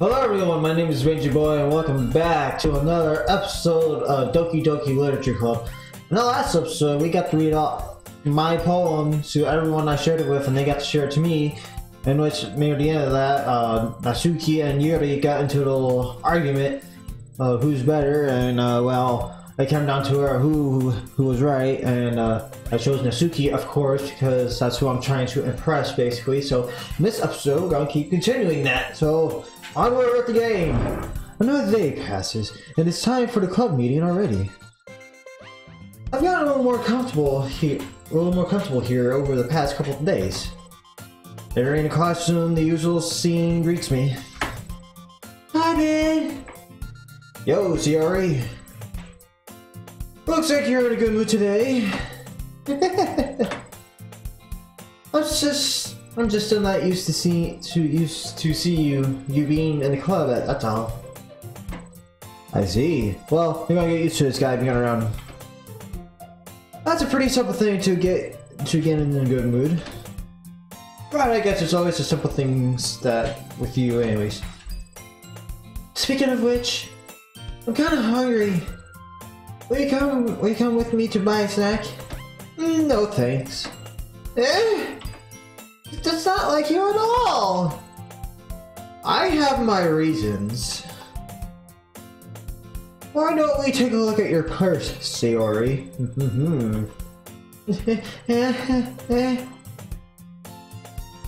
Hello everyone, my name is Ranger Boy and welcome back to another episode of Doki Literature Club. In the last episode, we got to read out my poem to everyone I shared it with and they got to share it to me. In which, near the end of that, Natsuki and Yuri got into a little argument of who's better, and well, it came down to who was right, and I chose Natsuki, of course, because that's who I'm trying to impress, basically. So in this episode, we're gonna keep continuing that. So onward with the game. Another day passes, and it's time for the club meeting already. I've gotten a little more comfortable here over the past couple of days. Entering the costume, the usual scene greets me. Hi, man. Yo, Shiori. Looks like you're in a good mood today. I'm just still not used to see you being in the club. That's all. I see. Well, you're gonna get used to this guy being around. That's a pretty simple thing to get in a good mood. Right, I guess it's always the simple things that with you anyways. Speaking of which, I'm kinda hungry. Will you come with me to buy a snack? No thanks. That's not like you at all! I have my reasons. Why don't we take a look at your purse, Sayori?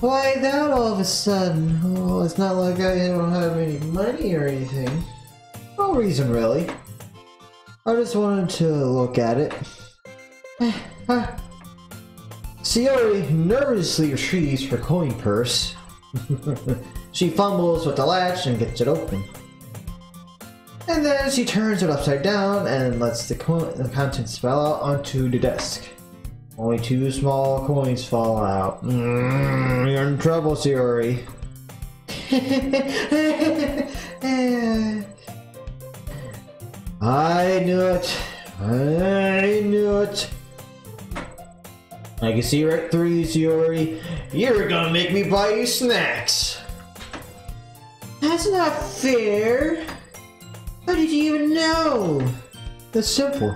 Why that all of a sudden? Oh, it's not like I don't have any money or anything. No reason really. I just wanted to look at it. Sayori nervously retrieves her coin purse. She fumbles with the latch and gets it open. And then she turns it upside down and lets the contents fall out onto the desk. Only 2 small coins fall out. You're in trouble, Sayori. I knew it. I knew it. I can see right through you, Sayori. You're gonna make me buy you snacks. That's not fair. How did you even know? That's simple.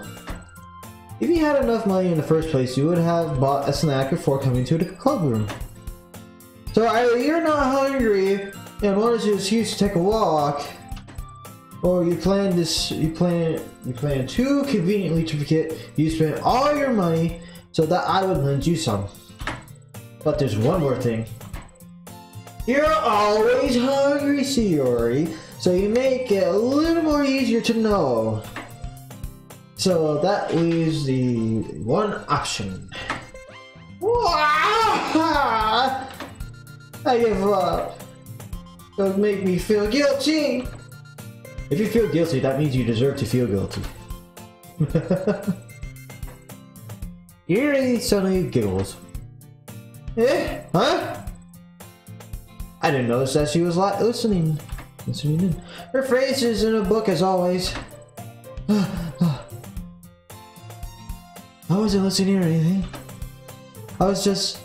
If you had enough money in the first place, you would have bought a snack before coming to the club room. So either you're not hungry and wanted an excuse to take a walk, or you plan too conveniently to forget you spent all your money so that I would lend you some. But there's one more thing. You're always hungry, Sayori, so you make it a little more easier to know. So that leaves the one option. I give up. Don't make me feel guilty. If you feel guilty, that means you deserve to feel guilty. Yuri suddenly giggles. Huh? I didn't notice that she was listening in. Her face is in a book as always. I wasn't listening or anything. I was just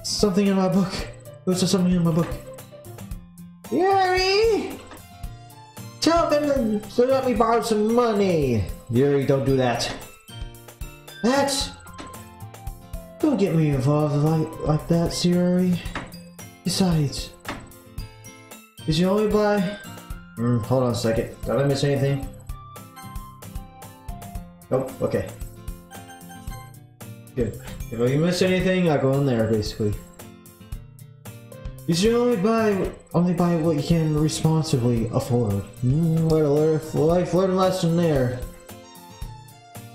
something in my book. It was just something in my book. Yuri! Tell them to let me borrow some money. Yuri, don't do that. Don't get me involved like that, Sayori. Besides, did you only buy? Hold on a second. Did I miss anything? Nope. Okay. Good. If I miss anything, I go in there basically. You should only buy what you can responsibly afford. What a life learned lesson there.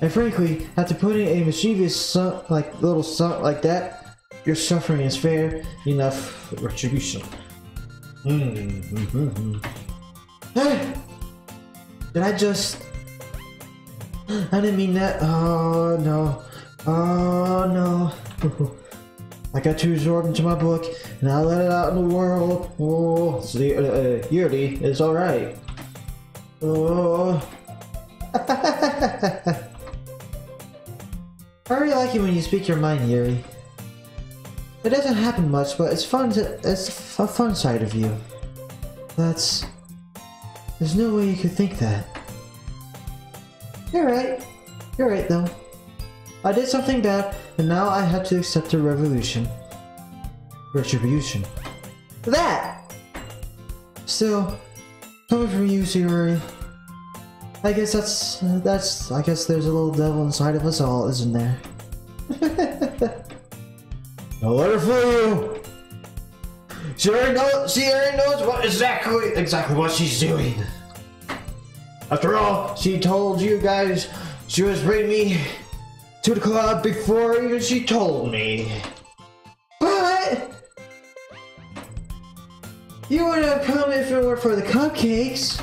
And frankly, after putting a mischievous little son like that, your suffering is fair enough retribution. Did I just? I didn't mean that. Oh no. Oh no. I got too absorbed into my book and I let it out in the world. Oh, so Yuri, it's alright. Oh. I really like it when you speak your mind, Yuri. It doesn't happen much, but it's fun. It's a fun side of you. That's There's no way you could think that. You're right. You're right, though. I did something bad, and now I have to accept the retribution. That! Still, coming from you, Sayori. I guess I guess there's a little devil inside of us all, isn't there? No letter for you! She already knows what exactly what she's doing. After all, she told you guys she was bringing me to the club before even she told me. But you wouldn't have come if it were for the cupcakes.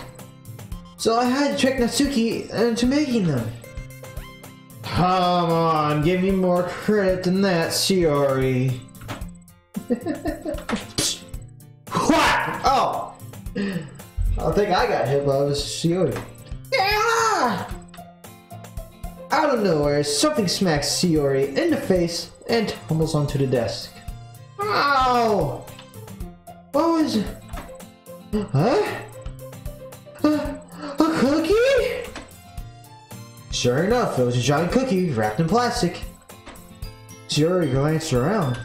So I had to trick Natsuki into making them. Come on, give me more credit than that, Sayori. What? Oh! I think I got hit by Sayori. Yeah! Out of nowhere, something smacks Sayori in the face and tumbles onto the desk. Ow! What was it? Huh? A cookie? Sure enough, it was a giant cookie wrapped in plastic. Sayori glanced around.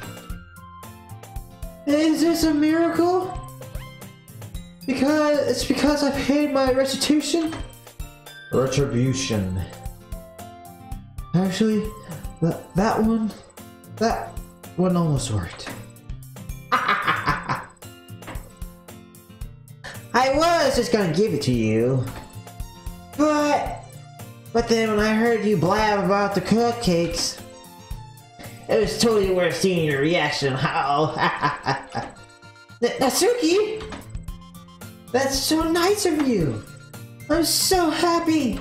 Is this a miracle? Because I paid my restitution? Retribution. Actually, that one almost worked. I was just gonna give it to you. But then when I heard you blab about the cupcakes, it was totally worth seeing your reaction. How? Natsuki! That's so nice of you! I'm so happy!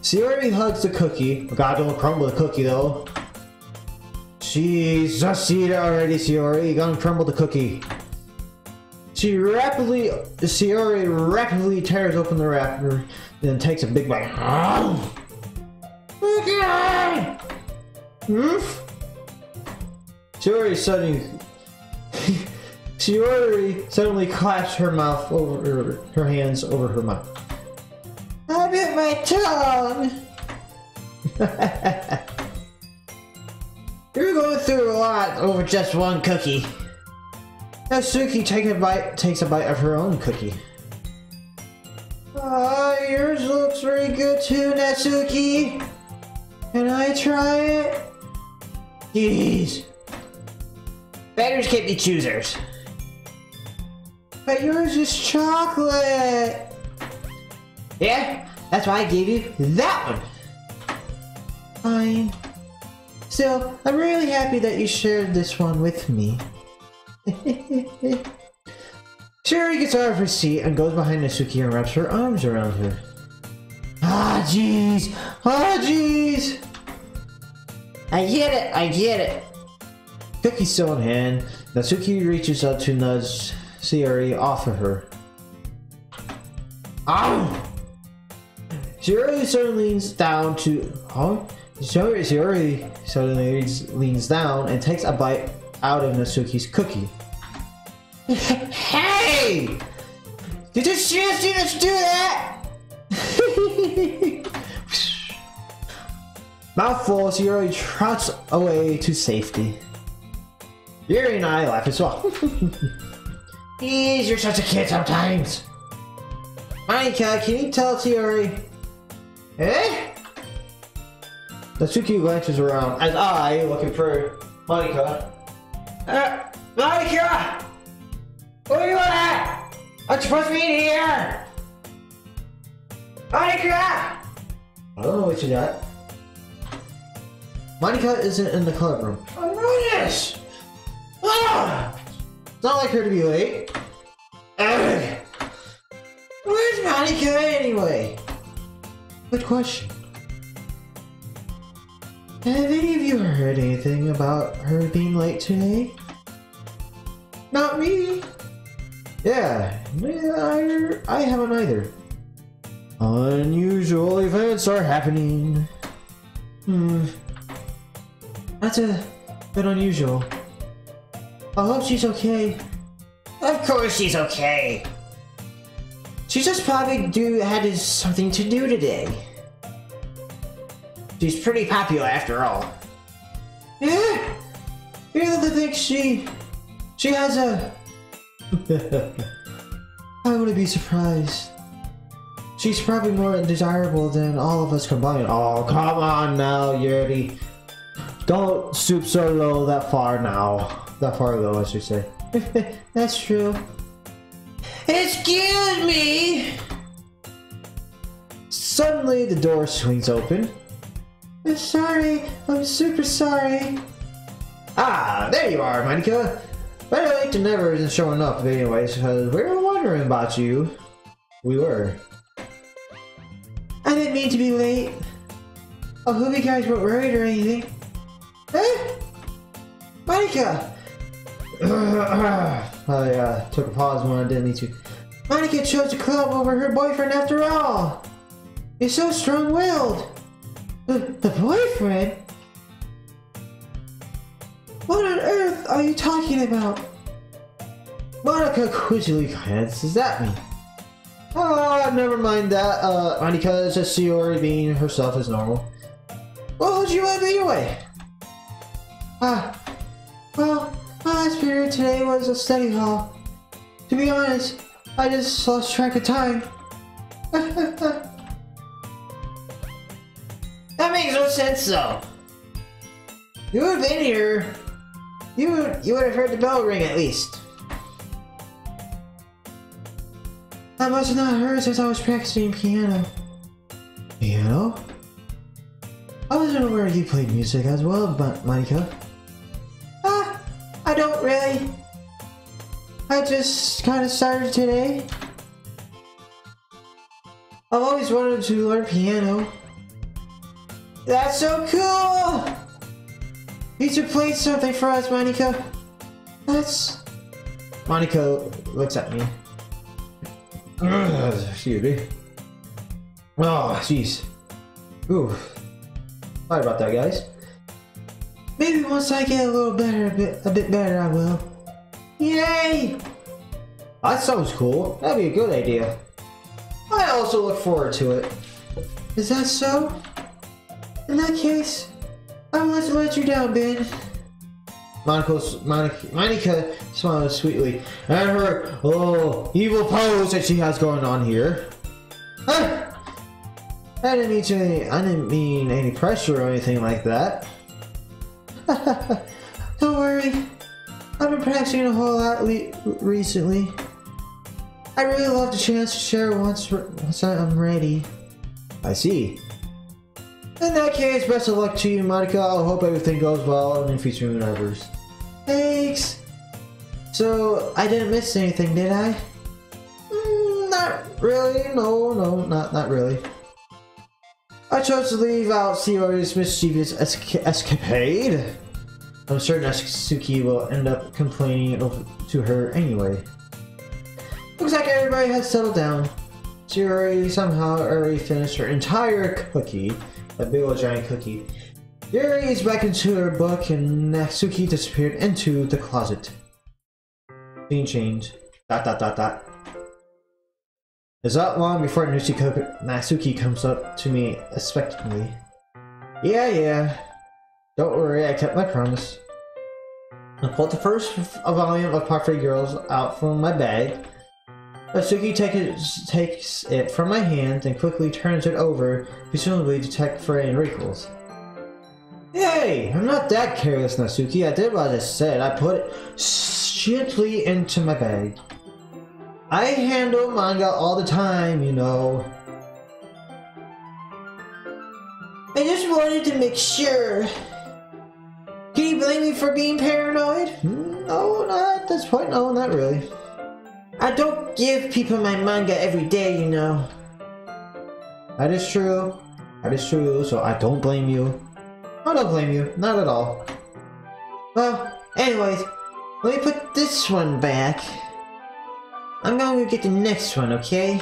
Sayori hugs the cookie. God, don't crumble the cookie though. Jeez, just eat it already, Sayori. You're gonna crumble the cookie. Sayori rapidly tears open the wrapper, then takes a big bite. Sayori suddenly claps her mouth over her hands over her mouth. I bit my tongue! You're going through a lot over just one cookie. Natsuki takes a bite of her own cookie. Yours looks very good too, Natsuki. Can I try it? Jeez. Beggars can't be choosers. But yours is chocolate. Yeah, that's why I gave you that one. Fine. Still, I'm really happy that you shared this one with me. Sayori gets out of her seat and goes behind Natsuki and wraps her arms around her. Ah, jeez. Ah, jeez. I get it. Cookie still in hand, Natsuki reaches out to nudge Sayori off of her. Ow! Sayori suddenly leans down to... Huh? Sayori suddenly leans down and takes a bite out of Natsuki's cookie. Hey! Did you seriously just do that? Mouthful, Sayori trots away to safety. Yuri and I laugh as well. Jeez, you're such a kid sometimes. Monika, can you tell Sayori? Eh? Natsuki glances around as I, looking for Monika. Monika! Where are you at? I'm supposed to be in here! Monika! I don't know what you got. Monika isn't in the club room. I noticed! Ah! It's not like her to be late. Ugh. Where's Monika anyway? Good question. Have any of you heard anything about her being late today? Not me. Yeah, I haven't either. Unusual events are happening. That's a bit unusual. I hope she's okay. Of course she's okay. She just probably had something to do today. She's pretty popular after all. Yeah, you're the thing she has a... I wouldn't be surprised. She's probably more desirable than all of us combined. Oh, come on now, Yuri. Don't stoop so low that far now. That far low, I should say. That's true. Excuse me! Suddenly, the door swings open. I'm sorry. I'm super sorry. Ah, there you are, Monica. Better late than never isn't showing up anyways, because we were wondering about you. We were. I didn't mean to be late. I hope you guys weren't worried or anything. Eh? Monica! I took a pause when I didn't need to. Monica chose the club over her boyfriend after all. You're so strong-willed. The boyfriend? What on earth are you talking about? Monica quickly glances at me. Oh, never mind that. Monica is just Shiori being herself as normal. What would you want anyway? Well, my last period today was a study hall. To be honest, I just lost track of time. That makes no sense though. You would have been here. You would have heard the bell ring at least. I must have not heard since I was practicing piano. Piano? I wasn't aware you played music as well, Monica. I don't really. I just kind of started today. I've always wanted to learn piano. That's so cool! You should play something for us, Monica. Monica looks at me. Excuse me. Oh, jeez. Ooh. Sorry about that, guys. Maybe once I get a little better, a bit better, I will. Yay! That sounds cool. That'd be a good idea. I also look forward to it. Is that so? In that case, I must let you down, Ben. Monica smiles sweetly at her evil pose that she has going on here. I didn't mean any pressure or anything like that. Don't worry. I've been practicing a whole lot recently. I really love the chance to share once I'm ready. I see. In that case, best of luck to you, Monica. I hope everything goes well in future endeavors. Thanks. So, I didn't miss anything, did I? Not really. No, not really. I chose to leave out Shiori's mischievous escapade. I'm certain Suki will end up complaining to her anyway. Looks like everybody has settled down. Shiori somehow already finished her entire cookie. A big old giant cookie. Yuri is back into her book and Natsuki disappeared into the closet. Scene change. ... It's not long before Natsuki comes up to me expectantly. Yeah. Don't worry, I kept my promise. I pulled the first volume of Parfait Girls out from my bag. Natsuki takes it from my hand and quickly turns it over, presumably to check for any wrinkles. Hey, I'm not that careless, Natsuki. I did what I just said. I put it gently into my bag. I handle manga all the time, you know. I just wanted to make sure. Can you blame me for being paranoid? No, not at this point. No, not really. I don't give people my manga every day, you know. That is true. So I don't blame you. I don't blame you. Not at all. Well, anyways, let me put this one back. I'm going to get the next one, okay?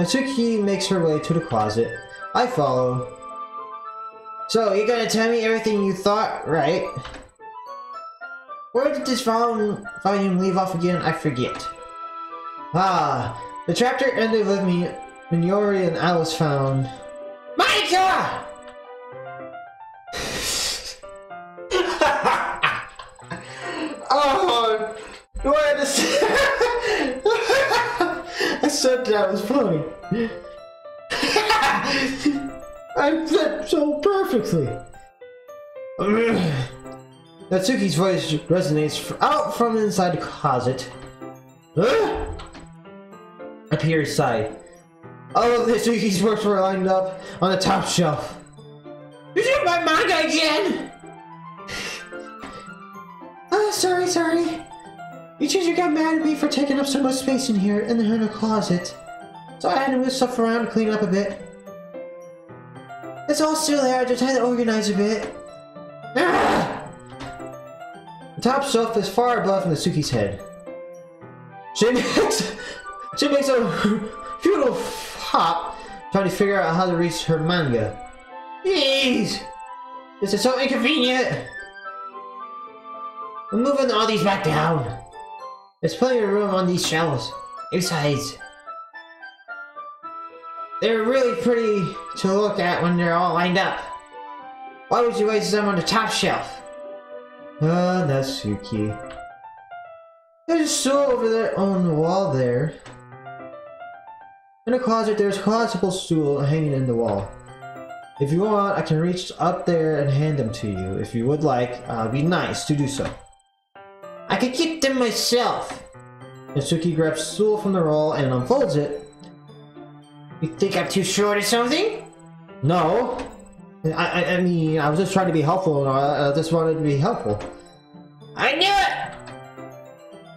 Natsuki makes her way to the closet. I follow. So, you're gonna tell me everything you thought, right? Where did this volume leave off again? I forget. The chapter ended with Minori and Alice found Micah! Oh, do I understand? I said that was funny. I fit so perfectly. Natsuki's voice resonates out from inside the closet. Appears side. All of Natsuki's books were lined up on the top shelf. You took my manga again! Sorry. You teacher got mad at me for taking up so much space in here in the closet. So I had to move stuff around to clean up a bit. It's all still there, just had to organize a bit. The top shelf is far above Natsuki's head. She makes a futile hop trying to figure out how to reach her manga. Jeez! This is so inconvenient! I'm moving all these back down. There's plenty of room on these shelves. Besides, they're really pretty to look at when they're all lined up. Why would you waste them on the top shelf? Natsuki. There's a stool over there on the wall there. In the closet, there's a collapsible stool hanging in the wall. If you want, I can reach up there and hand them to you. If you would like, be nice to do so. I could keep them myself. Natsuki grabs a stool from the roll and unfolds it. You think I'm too short or something? No. I mean, I was just trying to be helpful and I just wanted to be helpful. I knew it!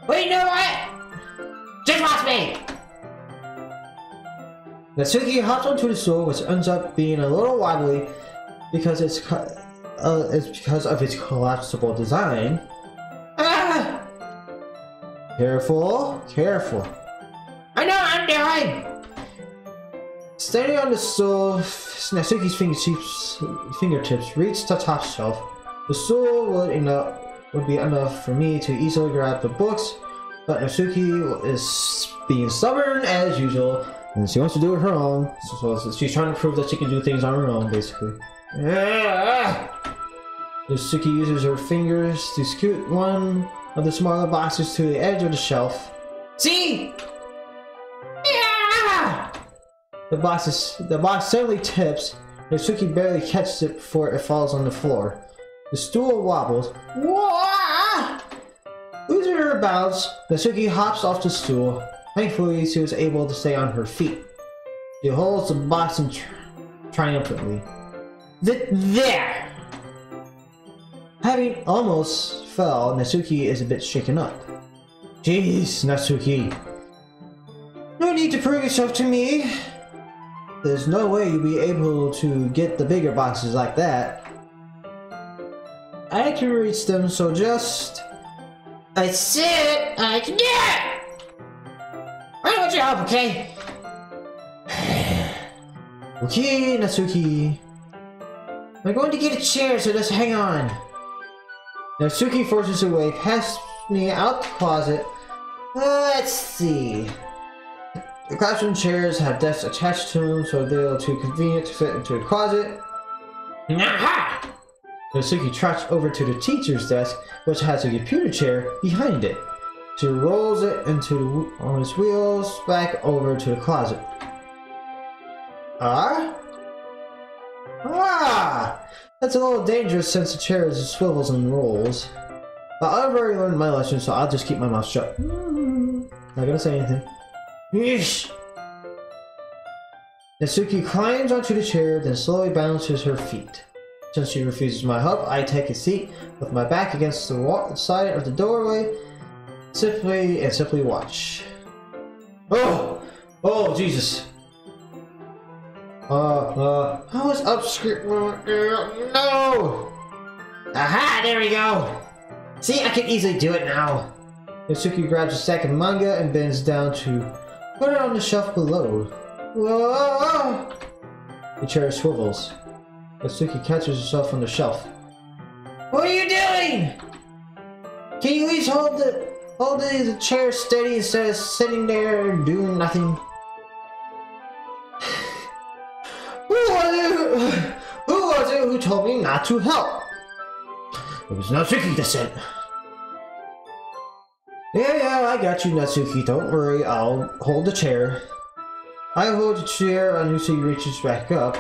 Wait, you know what? Just watch me! Natsuki hops onto the stool, which ends up being a little wobbly because it's because of its collapsible design. Ah! Careful. I know what I'm doing! Standing on the stool, Natsuki's fingertips reach the top shelf. The stool would be enough for me to easily grab the books, but Natsuki is being stubborn as usual, and she wants to do it her own. So she's trying to prove that she can do things on her own, basically. Natsuki uses her fingers to scoot one of the smaller boxes to the edge of the shelf. See? The box suddenly tips. Natsuki barely catches it before it falls on the floor. The stool wobbles. Losing her balance, Natsuki hops off the stool. Thankfully, she was able to stay on her feet. She holds the box triumphantly. There! Having almost fell, Natsuki is a bit shaken up. Jeez, Natsuki. No need to prove yourself to me. There's no way you'll be able to get the bigger boxes like that. I can reach them, so just... I said I can get it! I want your help, okay? Okay, Natsuki. I'm going to get a chair, so just hang on. Natsuki forces her way past me out the closet. Let's see. The classroom chairs have desks attached to them, so they're too convenient to fit into the closet. Aha! Natsuki trots over to the teacher's desk, which has a computer chair behind it. She rolls it on its wheels back over to the closet. That's a little dangerous since the chair swivels and rolls. But I've already learned my lesson, so I'll just keep my mouth shut. Not gonna say anything. Yeesh! Natsuki climbs onto the chair, then slowly balances her feet. Since she refuses my help, I take a seat with my back against the side of the doorway, simply watch. Oh, Jesus! I was upskirt. No! Aha! There we go. See, I can easily do it now. Natsuki grabs a stack of manga and bends down to put it on the shelf below. Whoa! The chair swivels. Natsuki catches herself on the shelf. What are you doing? Can you at least hold holding the chair steady instead of sitting there doing nothing. Who was it who told me not to help? It was Natsuki that said. Yeah, I got you, Natsuki. Don't worry, I'll hold the chair. I hold the chair and Natsuki reaches back up.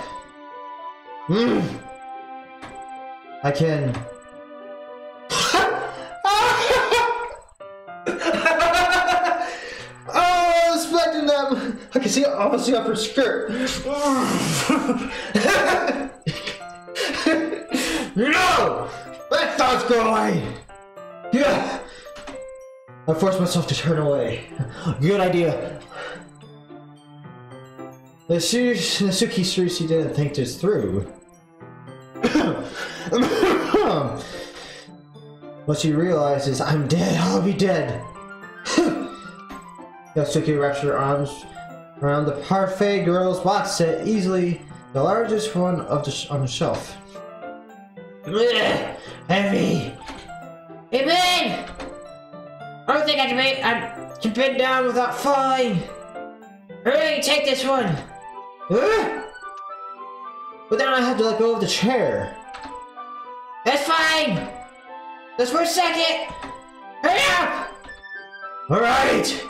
I can. Oh, expecting them. I can see almost up her skirt. No! Let thoughts go away! Yeah! I forced myself to turn away. Good idea. Natsuki seriously didn't think this through. What she realizes, I'm dead, I'll be dead. Natsuki wraps her arms around the parfait girl's box set, easily the largest one on the shelf. Heavy. Hey, man! I don't think I can bend down without falling. Hurry, take this one. But then I have to let go of the chair. That's fine. Just for a second. Hurry up! Alright,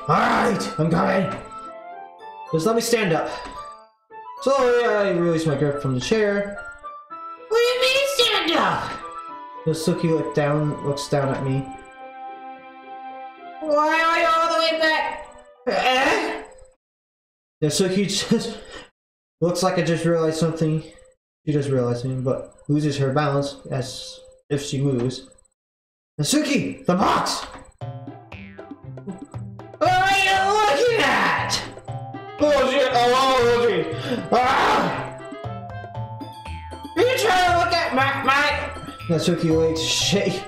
I'm coming. Just let me stand up. Slowly, I release my grip from the chair. What do you mean stand up? Natsuki looks down at me. Why are you all the way back? Natsuki just looks like I just realized something. She does realize something, but loses her balance as if she moves. Natsuki, the box! What are you looking at? Bullshit! Ah! Are you trying to look at my... Natsuki legs shake.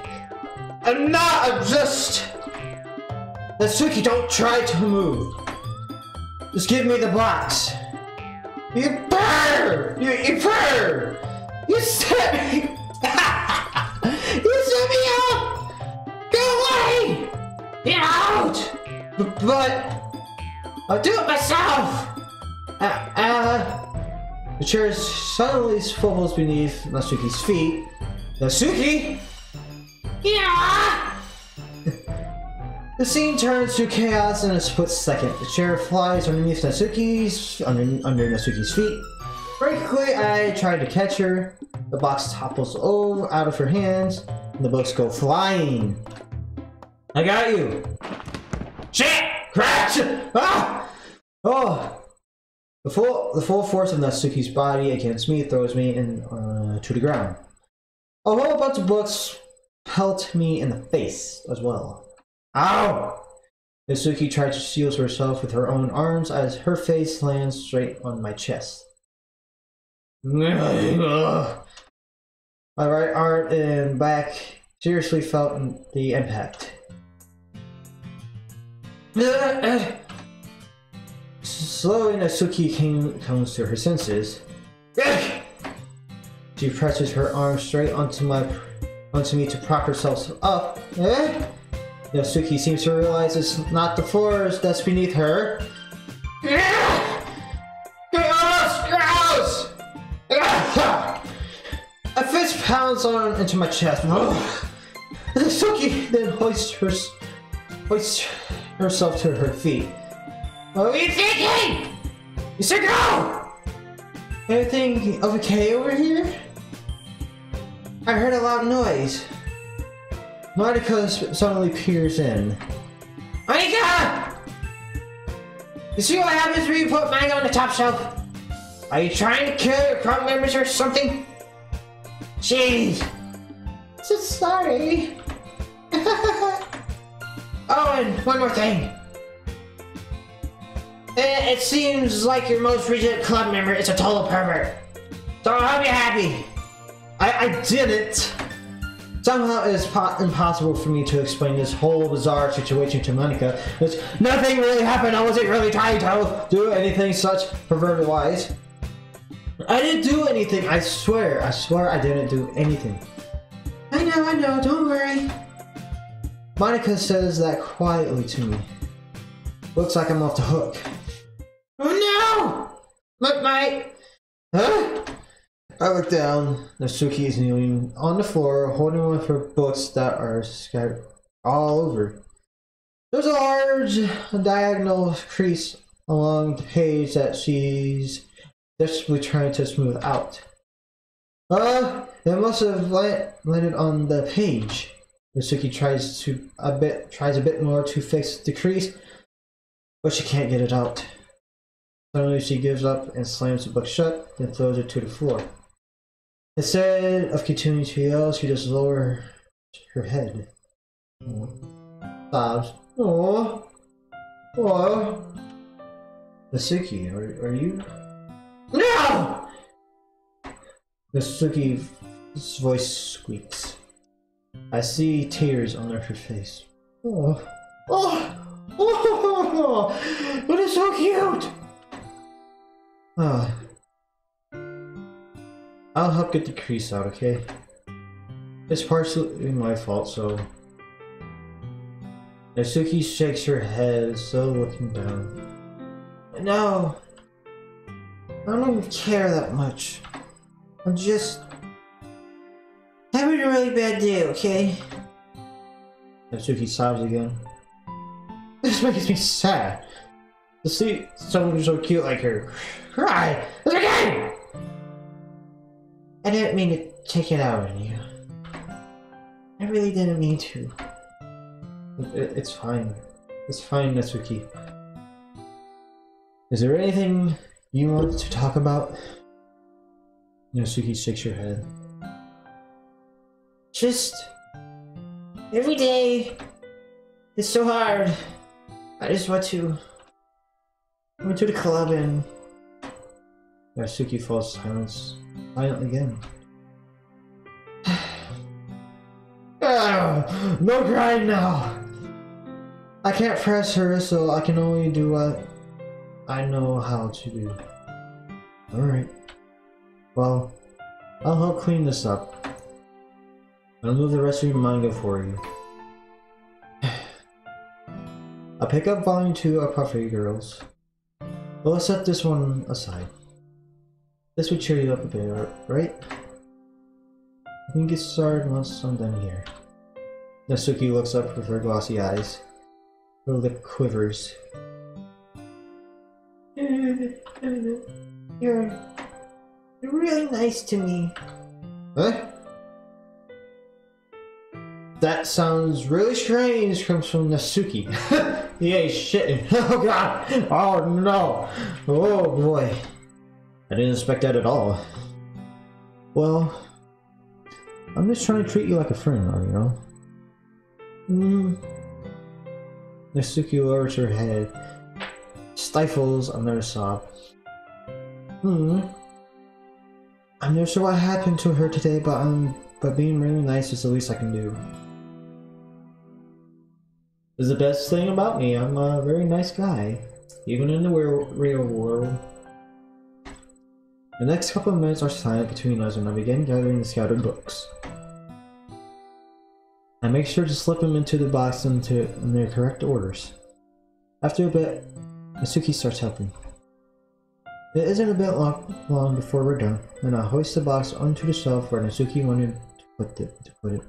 I'm just... Natsuki, don't try to move. Just give me the box. You purr! You purr! You set me... You set me up! Go away! Get out! But... I'll do it myself! The chair suddenly swivels beneath Natsuki's feet. Natsuki! Yeah! The scene turns to chaos in a split second. The chair flies underneath Natsuki's under Natsuki's feet. Very quickly, I try to catch her. The box topples over out of her hands, and the books go flying. I got you. Shit! Crash! Ah! Oh! The full force of Natsuki's body against me throws me to the ground. A whole bunch of books pelt me in the face as well. Ow! Natsuki tries to shield herself with her own arms as her face lands straight on my chest. My right arm and back seriously felt the impact. Slowly, Natsuki comes to her senses. She presses her arm straight onto me to prop herself up. Natsuki seems to realize it's not the floor that's beneath her. Gross! A fist pounds into my chest. Natsuki then hoists herself to her feet. What are you thinking? You said go! Everything okay over here? I heard a loud noise. Marika suddenly peers in. Marika! You see what happens when you put manga on the top shelf? Are you trying to kill your club members or something? Jeez. So sorry. Oh, and one more thing. It seems like your most recent club member is a total pervert. So I hope you're happy. I didn't. Somehow it is impossible for me to explain this whole bizarre situation to Monica. Nothing really happened. I wasn't really trying to do anything such perverted-wise. I didn't do anything. I swear I didn't do anything. I know. Don't worry. Monica says that quietly to me. Looks like I'm off the hook. Oh no! Look, mate! Huh? I look down. Natsuki is kneeling on the floor, holding one of her books that are scattered all over. There's a large diagonal crease along the page that she's desperately trying to smooth out. It must have landed on the page. Natsuki tries a bit more to fix the crease, but she can't get it out. Suddenly she gives up and slams the book shut, then throws it to the floor. Instead of continuing to yell, she just lowers her head. Sobs. Aww. Aww. Natsuki, are you? No! Natsuki's voice squeaks. I see tears under her face. Oh. Oh! Oh! It is so cute! Ah. I'll help get the crease out, okay? It's partially my fault, so... Natsuki shakes her head, still looking down. No! I don't even care that much. I'm just... having a really bad day, okay? Natsuki sobs again. This makes me sad. To see someone so cute like her cry again! I didn't mean to take it out on you. I really didn't mean to. It's fine. It's fine, Natsuki. Is there anything you want to talk about? Natsuki shakes her head. Just... every day... it's so hard. I just want to... I went to the club and... Natsuki falls silent again. No crying now! I can't press her, so I can only do what I know how to do. Alright. Well, I'll help clean this up. I'll move the rest of your manga for you. I'll pick up volume 2 of Puffy Girls. We'll set this one aside. This would cheer you up a bit, right? You can get started once I'm done here. Natsuki looks up with her glossy eyes. Her lip quivers. You're really nice to me. Huh? That sounds really strange, comes from Natsuki. He ain't shitting. Oh god! Oh no! Oh boy. I didn't expect that at all. Well, I'm just trying to treat you like a friend, you know? Natsuki lowers her head, stifles another sob. I'm not sure what happened to her today, but being really nice is the least I can do. It's the best thing about me. I'm a very nice guy, even in the real world. The next couple of minutes are silent between us, and I begin gathering the scattered books. I make sure to slip them into the box in their correct orders. After a bit, Natsuki starts helping. It isn't a bit long before we're done, and I hoist the box onto the shelf where Natsuki wanted to put it.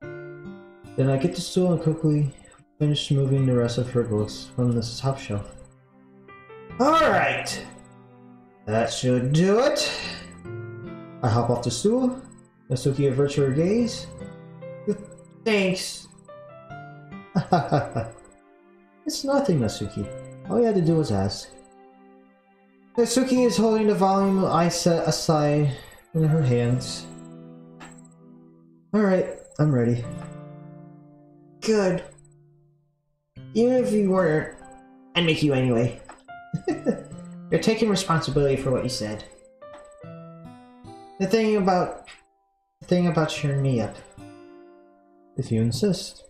Then I get the stool and quickly finish moving the rest of her books from the top shelf. Alright! That should do it! I hop off the stool. Natsuki averts her gaze. Thanks. It's nothing, Natsuki. All you had to do was ask. Natsuki is holding the volume I set aside in her hands. Alright, I'm ready. Good. Even if you weren't, I'd make you anyway. You're taking responsibility for what you said. The thing about cheering me up. If you insist.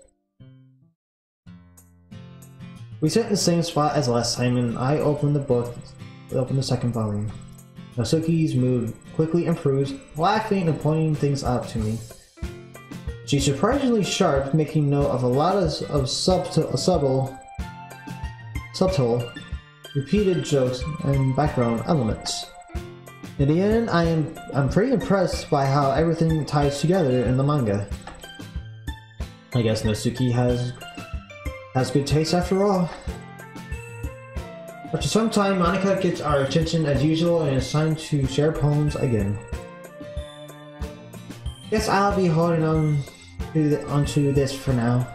We sit in the same spot as last time, and I open the second volume. Natsuki's mood quickly improves, laughing and pointing things out to me. She's surprisingly sharp, making note of a lot of subtle, repeated jokes and background elements. In the end, I'm pretty impressed by how everything ties together in the manga. I guess Natsuki has good taste after all. After some time, Monica gets our attention as usual and is time to share poems again. Guess I'll be holding onto this for now.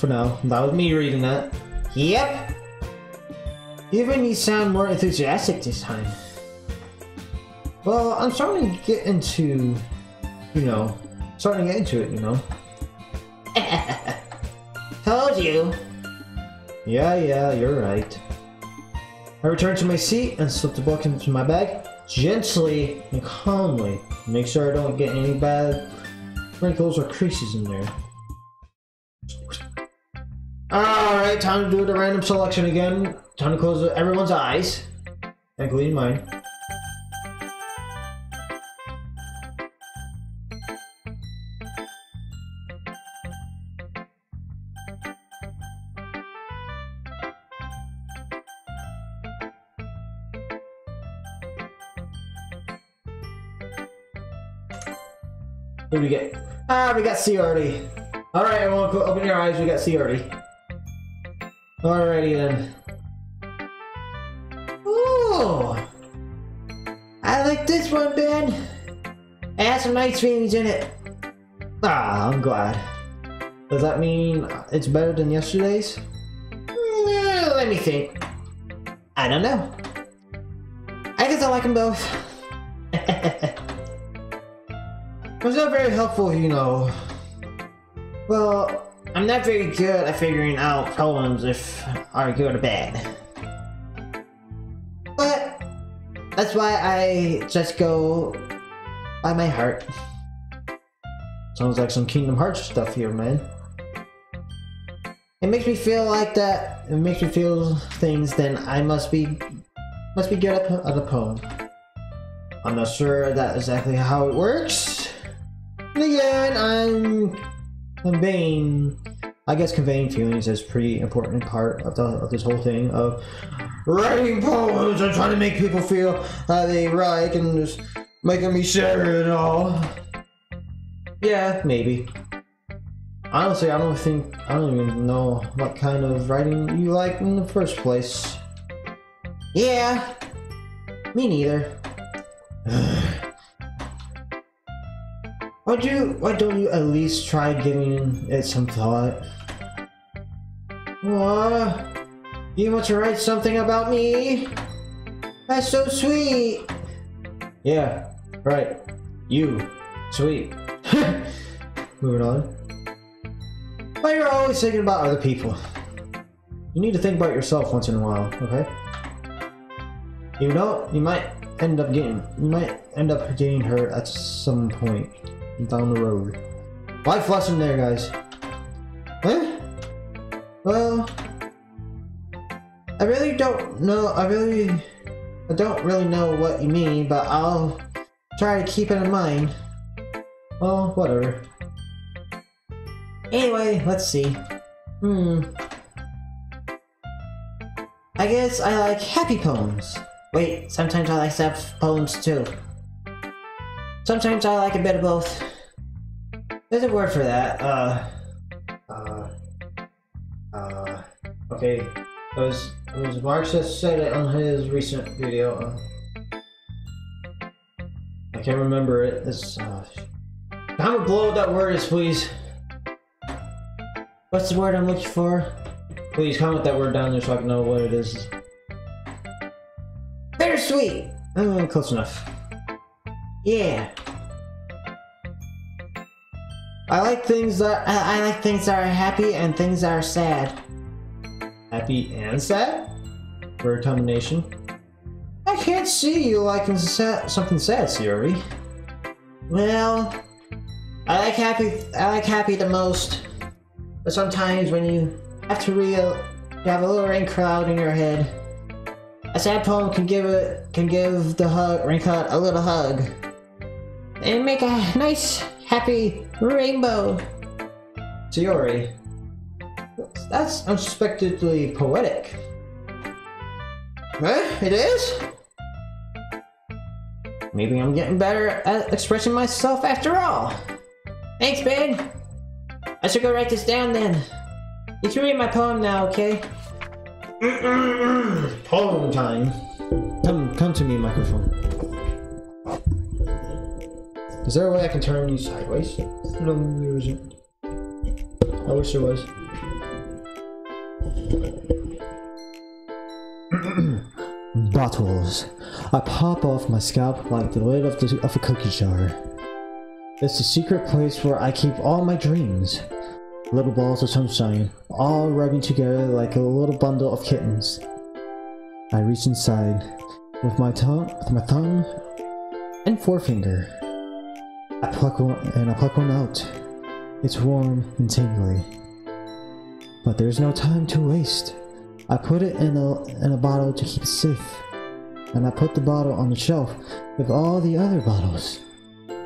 That was me reading that. Yep! Even you sound more enthusiastic this time. Well, I'm starting to get into, it, you know. Told you! Yeah, you're right. I return to my seat and slip the book into my bag, gently and calmly. Make sure I don't get any bad wrinkles or creases in there. Alright, time to do the random selection again. Time to close everyone's eyes, including mine. What do we get? We got C already. Alright, everyone, open your eyes, we got C already. Alrighty then. Ooh! I like this one, Ben! It has some nice feelings in it. I'm glad. Does that mean it's better than yesterday's? Let me think. I don't know. I guess I like them both. It's not very helpful, Well, I'm not very good at figuring out poems if are good or bad. But that's why I just go by my heart. Sounds like some Kingdom Hearts stuff here, man. It makes me feel like that. It makes me feel things. Then I must be good at a poem. I'm not sure that's exactly how it works. And again, I guess conveying feelings is a pretty important part of this whole thing of writing poems and trying to make people feel that they write and just making me share it and all. Yeah, maybe. Honestly, I don't even know what kind of writing you like in the first place. Yeah, me neither. Why don't you at least try giving it some thought? What? You want to write something about me? That's so sweet! Yeah, right. You. Sweet. Moving on. But you're always thinking about other people. You need to think about yourself once in a while, okay? You might end up getting hurt at some point down the road. Life lesson there, guys. Huh? Well, I don't really know what you mean, but I'll try to keep it in mind. Well, whatever. Anyway, let's see. I guess I like happy poems. Wait, sometimes I like sad poems too. Sometimes I like a bit of both. There's a word for that. Okay. It was Marx that said it on his recent video. I can't remember it. Comment below what that word is, please. What's the word I'm looking for? Please comment that word down there so I can know what it is. Bittersweet! Close enough. Yeah. I like things that are happy and things that are sad. Happy and sad? For a combination. I can't see you liking something sad, Sayori. Well, I like happy the most. But sometimes when you have to have a little rain cloud in your head, a sad poem can give the rain cloud a little hug and make a nice, happy Rainbow. Sayori, that's unexpectedly poetic. Huh? It is? Maybe I'm getting better at expressing myself after all. Thanks, babe. I should go write this down then. You can read my poem now, okay? Poem time. Come to me, microphone. Is there a way I can turn you sideways? No, there isn't. I wish there was. Bottles. I pop off my scalp like the lid of a cookie jar. It's the secret place where I keep all my dreams. Little balls of sunshine, all rubbing together like a little bundle of kittens. I reach inside with my thumb and forefinger. I pluck one out. It's warm and tingly. But there's no time to waste. I put it in a bottle to keep it safe. And I put the bottle on the shelf with all the other bottles.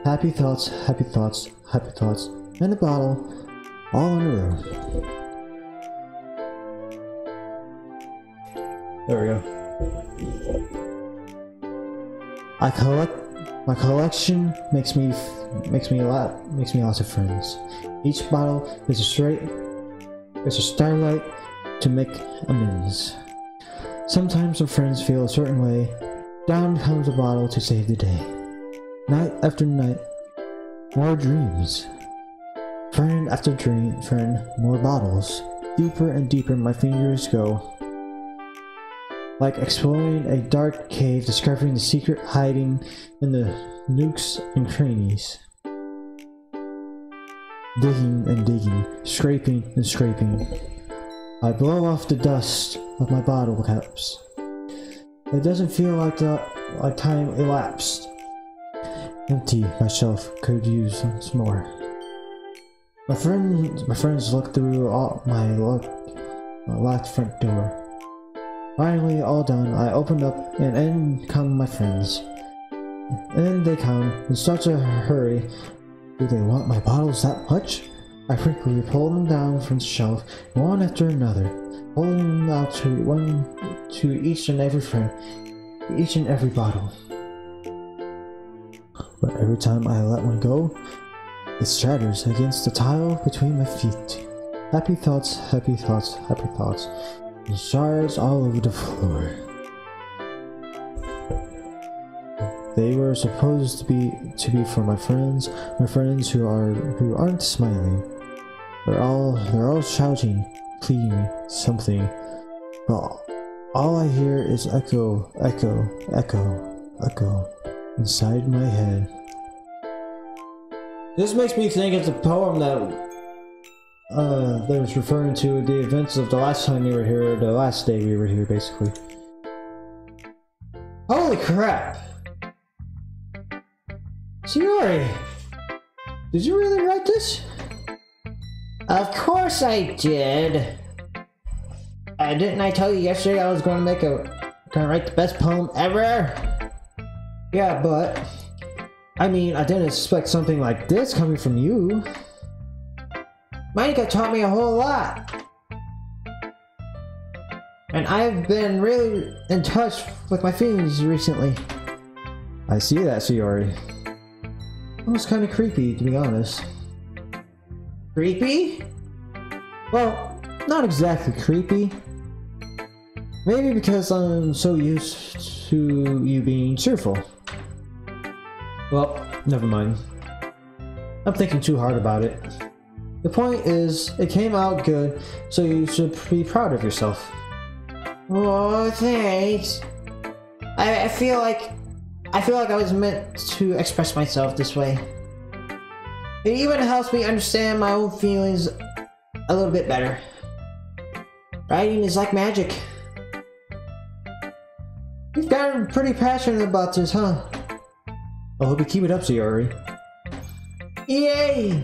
Happy thoughts, happy thoughts, happy thoughts, and a bottle, all in a row. There we go. My collection makes me lots of friends. Each bottle is a starlight to make amends. Sometimes when friends feel a certain way, down comes a bottle to save the day. Night after night, more dreams. Friend after friend, more bottles. Deeper and deeper my fingers go. Like exploring a dark cave, discovering the secret hiding in the nooks and crannies. Digging and digging, scraping and scraping. I blow off the dust of my bottle caps. It doesn't feel like time elapsed. Empty, my shelf could use some more. My friends look through my locked front door. Finally, all done, I open up, and in come my friends. In they come, in such a hurry. Do they want my bottles that much? I quickly pull them down from the shelf, one after another, holding them out to each and every friend, each and every bottle. But every time I let one go, it shatters against the tile between my feet. Happy thoughts, happy thoughts, happy thoughts, and shards all over the floor. They were supposed to be for my friends who aren't smiling. They're all shouting, pleading something, but all I hear is echo, echo, echo, echo inside my head. This makes me think it's a poem that was referring to the events of the last time we were here, the last day we were here, basically. Holy crap! Sayori! Did you really write this? Of course I did. Didn't I tell you yesterday I was going to write the best poem ever? Yeah, but I mean, I didn't expect something like this coming from you. Monica taught me a whole lot. And I've been really in touch with my feelings recently. I see that, Sayori. Almost kind of creepy, to be honest. Creepy? Well, not exactly creepy. Maybe because I'm so used to you being cheerful. Well, never mind. I'm thinking too hard about it. The point is, it came out good, so you should be proud of yourself. Oh, thanks. I feel like I was meant to express myself this way. It even helps me understand my own feelings a little bit better. Writing is like magic. You've gotten pretty passionate about this, huh? I hope you keep it up, Sayori. Yay!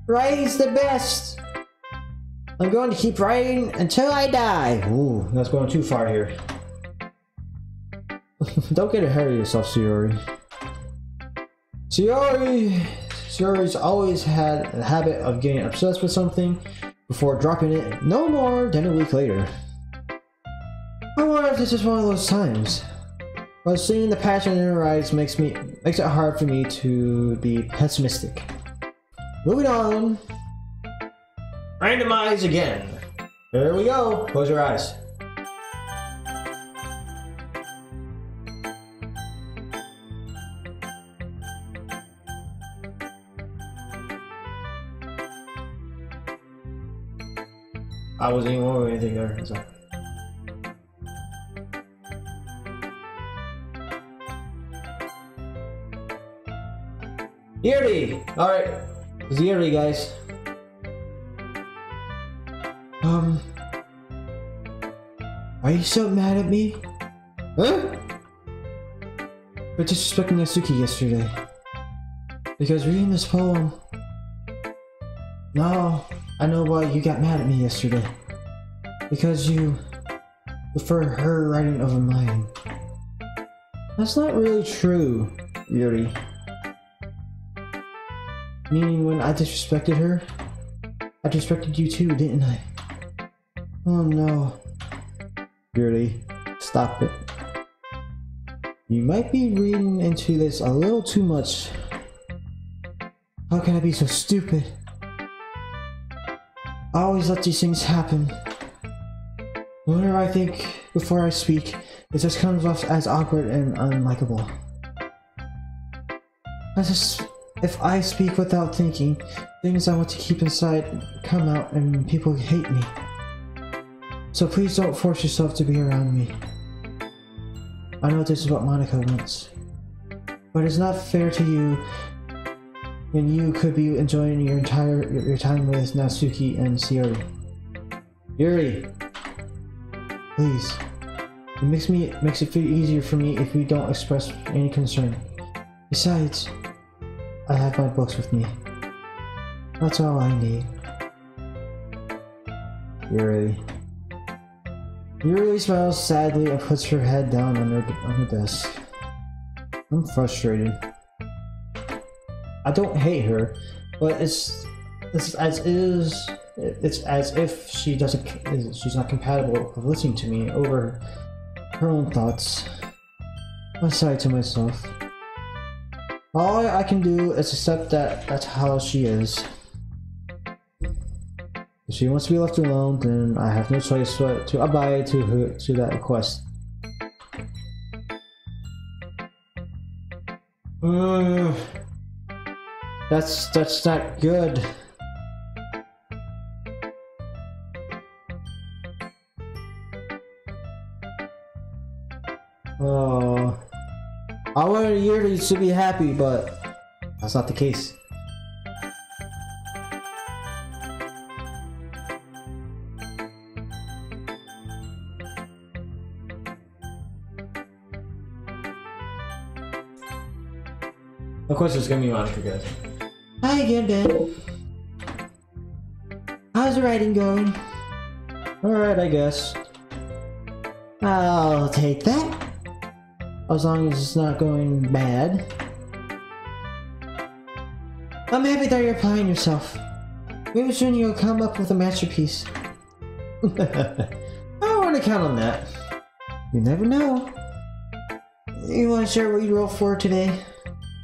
Writing's the best! I'm going to keep writing until I die. Ooh, that's going too far here. Don't get ahead of yourself, Sayori. Sayori! Sayori's always had a habit of getting obsessed with something before dropping it no more than a week later. I wonder if this is one of those times. But seeing the passion in her eyes makes it hard for me to be pessimistic. Moving on. Randomize again. There we go. Close your eyes. I wasn't even moving anything there. So. Yuri! Alright. It's Yuri, guys. Are you so mad at me? Huh? For disrespecting Natsuki yesterday. Because reading this poem... No, I know why you got mad at me yesterday. Because you prefer her writing over mine. That's not really true, Yuri. Meaning when I disrespected her, I disrespected you too, didn't I? Oh no. Yuri, stop it. You might be reading into this a little too much. How can I be so stupid? I always let these things happen. Whenever I think before I speak, it just comes off as awkward and unlikable. If I speak without thinking, things I want to keep inside come out and people hate me. So please don't force yourself to be around me. I know this is what Monica wants. But it's not fair to you when you could be enjoying your time with Natsuki and Sayori. Yuri! Please. It makes it feel easier for me if we don't express any concern. Besides, I have my books with me. That's all I need. Yuri. Yuri smiles sadly and puts her head down on her desk. I'm frustrated. I don't hate her, but it's as if she's not compatible with listening to me over her own thoughts. I sigh to myself. All I can do is accept that that's how she is. If she wants to be left alone, then I have no choice but to abide to that request. That's not good. Oh, I wanted Yuri to be happy, but that's not the case. Of course, it's gonna be Monica, guys. Hi again, Ben. How's the writing going? Alright, I guess. I'll take that. As long as it's not going bad. I'm happy that you're applying yourself. Maybe soon you'll come up with a masterpiece. I don't want to count on that. You never know. You want to share what you wrote for today?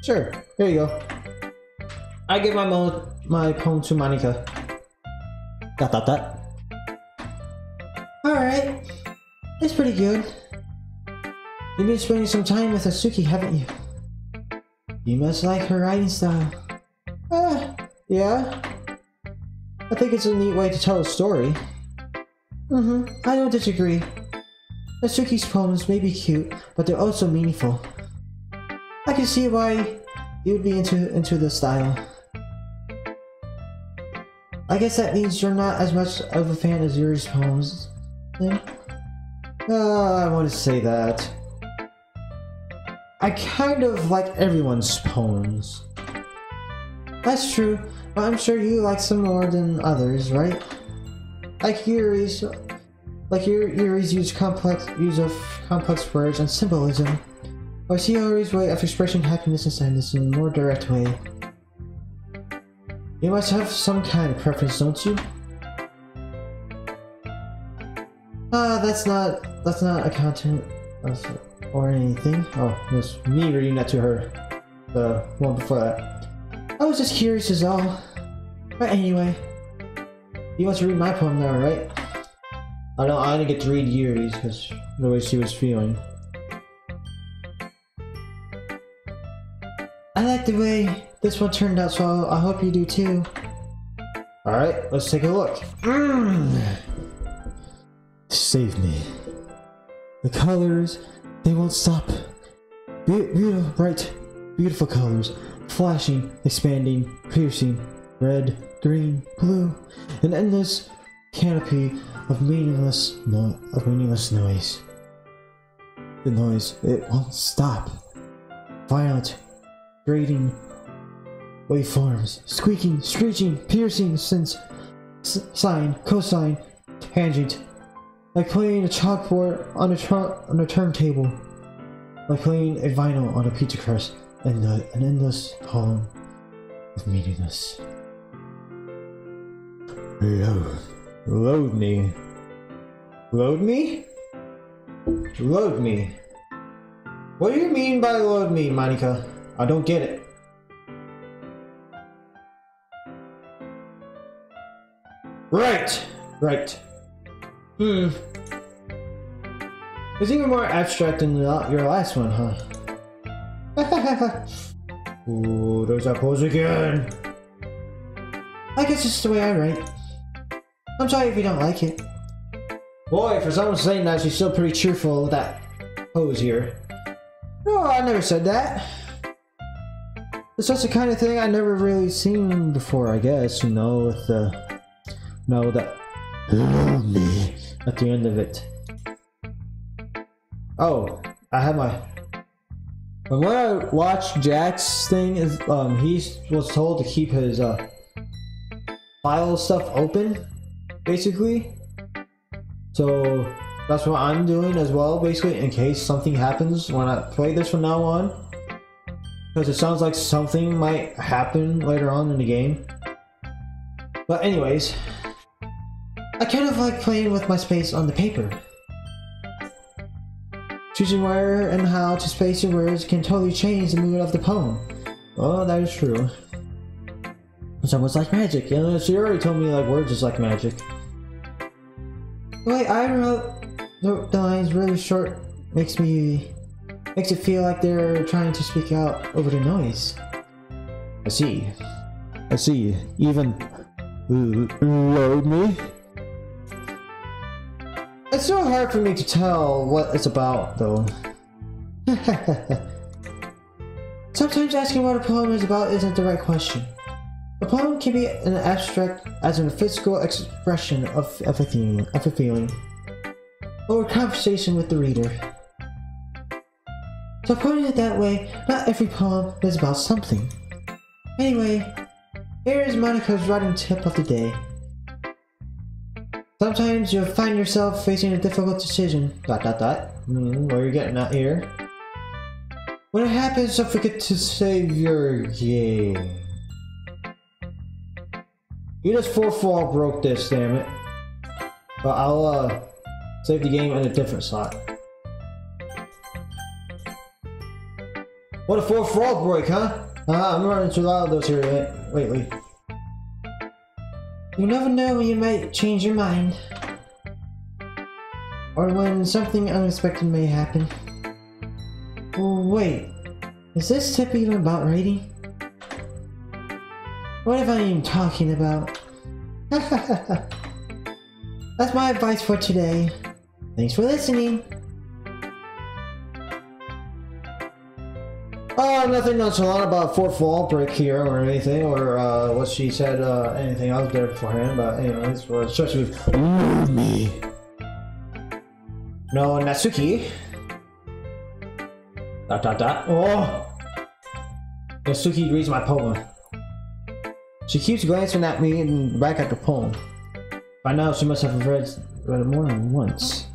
Sure, here you go. I give my poem to Monica. Dot. Alright. It's pretty good. You've been spending some time with Natsuki, haven't you? You must like her writing style. Yeah. I think it's a neat way to tell a story. I don't disagree. Natsuki's poems may be cute, but they're also meaningful. I can see why you would be into the style. I guess that means you're not as much of a fan as Yuri's poems, then? I want to say that. I kind of like everyone's poems. That's true, but I'm sure you like some more than others, right? Like Yuri's use of complex words and symbolism, or Sayori's way of expressing happiness and sadness in a more direct way. You must have some kind of preference, don't you? That's not accountant or anything. Oh, that's me reading that to her. The one before that. I was just curious is all. But anyway, you want to read my poem now, right? I didn't get to read Yuri's because the way she was feeling. I like the way this one turned out, so I hope you do too. Alright, let's take a look. Save me. The colors, they won't stop. Beautiful, bright, beautiful colors. Flashing, expanding, piercing. Red, green, blue. An endless canopy of meaningless noise. The noise, it won't stop. Violent, grating waveforms, squeaking, screeching, piercing, sense, sine, cosine, tangent, like playing a chalkboard on a turntable, like playing a vinyl on a pizza crust, and an endless poem of meaningless. Load me. Load me? Load me. What do you mean by load me, Monica? I don't get it. Right. It's even more abstract than your last one, huh? Ooh, there's that pose again. I guess it's the way I write. I'm sorry if you don't like it. Boy, for someone saying that, she's still pretty cheerful with that pose here. No, I never said that. It's just the kind of thing I never really seen before, I guess, you know, with the... No, that... me at the end of it. Oh, I have my... When I watched Jack's thing, he was told to keep his file stuff open, basically. So that's what I'm doing as well, basically, in case something happens when I play this from now on. Because it sounds like something might happen later on in the game. But anyways, I kind of like playing with my space on the paper. Choosing where and how to space your words can totally change the mood of the poem. Oh, that is true. It's almost like magic. You know, she already told me like words is like magic. The way I wrote the lines really short makes it feel like they're trying to speak out over the noise. I see. Even load me? It's so hard for me to tell what it's about, though. Sometimes asking what a poem is about isn't the right question. A poem can be an abstract as in a physical expression of a feeling, or a conversation with the reader. So putting it that way, not every poem is about something. Anyway, here is Monica's writing tip of the day. Sometimes you'll find yourself facing a difficult decision, ... What are you getting at here? When it happens, don't forget to save your game. You just 4-4 broke this, damn it. But I'll save the game in a different slot. What a 4-4 break, huh? I'm running too loud of those here lately. You never know when you might change your mind. Or when something unexpected may happen. Wait, is this tip even about writing? What am I even talking about? That's my advice for today. Thanks for listening. Nothing nonchalant about 4-4 break here or anything, or what she said, anything else there beforehand, but anyways, well, especially with me. No, Natsuki. ... Oh! Natsuki reads my poem. She keeps glancing at me and back at the poem. By now, she must have read it more than once.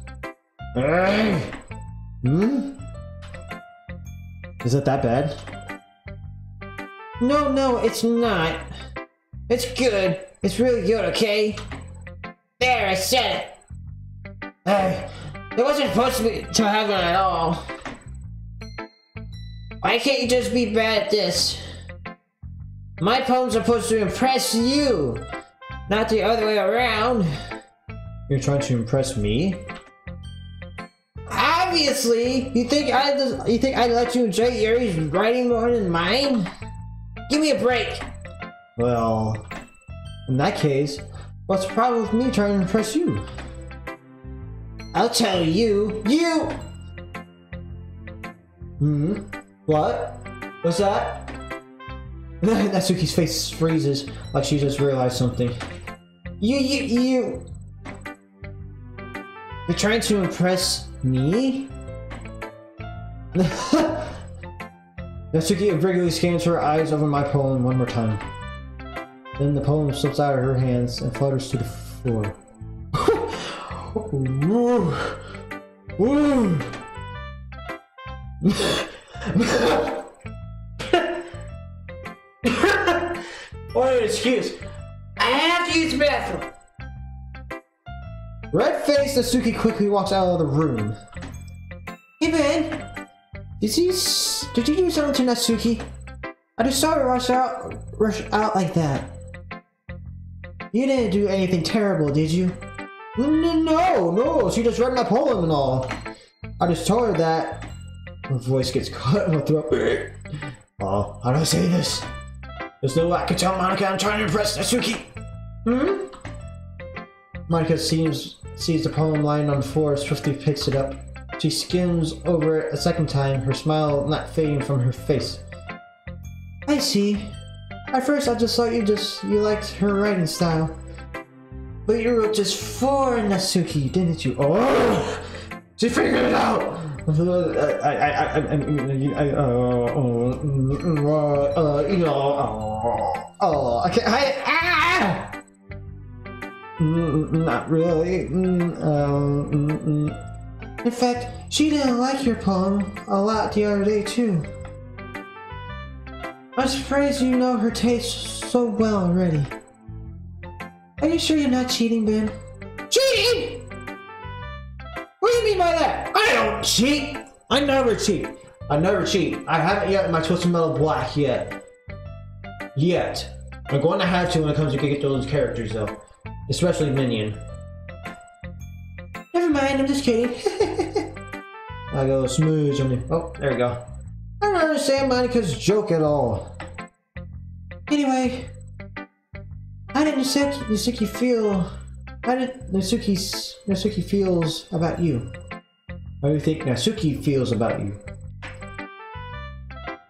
Is it that bad? No, it's not. It's good. It's really good, okay? There, I said it. It wasn't supposed to happen at all. Why can't you just be bad at this? My poems are supposed to impress you, not the other way around. You're trying to impress me? Obviously! You think I'd let you enjoy Yuri's writing more than mine? Give me a break! Well, in that case, what's the problem with me trying to impress you? I'll tell you. You! What? What's that? Natsuki's face freezes, like she just realized something. You're trying to impress me? Natsuki regularly scans her eyes over my poem one more time. Then the poem slips out of her hands and flutters to the floor. What an excuse! I have to use the bathroom! Red-faced Natsuki quickly walks out of the room. Hey Ben! Did you do something to Natsuki? I just saw her rush out like that. You didn't do anything terrible, did you? No, she just read my poem and all. I just told her that. Her voice gets cut in her throat. Oh, how do I say this? There's no way I can tell Monica I'm trying to impress Natsuki. Monica sees the poem lying on the floor, swiftly picks it up. She skims over it a second time, her smile not fading from her face. I see. At first I just thought you liked her writing style. But you wrote just for Natsuki, didn't you? Oh! She figured it out! Not really. In fact, she didn't like your poem a lot the other day too. I'm surprised you know her taste so well already. Are you sure you're not cheating, Ben? Cheating? What do you mean by that? I don't cheat! I never cheat. I haven't yet in my Twisted Metal Black yet. I'm going to have to when it comes to get those characters though. Especially Minion. Never mind, I'm just kidding. I go smooth on you. Oh, there we go. I don't understand Monica's joke at all. Anyway, how did Natsuki feels about you? How do you think Natsuki feels about you?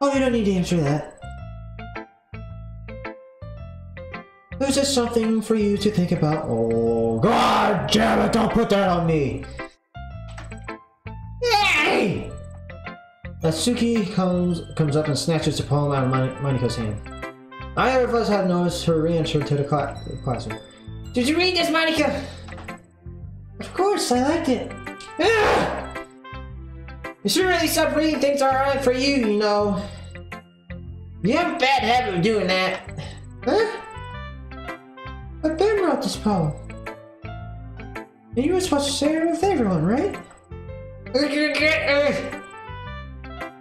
Oh, you don't need to answer that. It was just something for you to think about. Oh, God damn it, don't put that on me! Hey! Natsuki comes up and snatches the poem out of Monika's hand. Neither of us have noticed her re-entry to the classroom. Did you read this, Monica? Of course, I liked it. You should really stop reading things alright for you, you know. You have a bad habit of doing that. Huh? But Ben wrote this poem. And you were supposed to share it with everyone, right?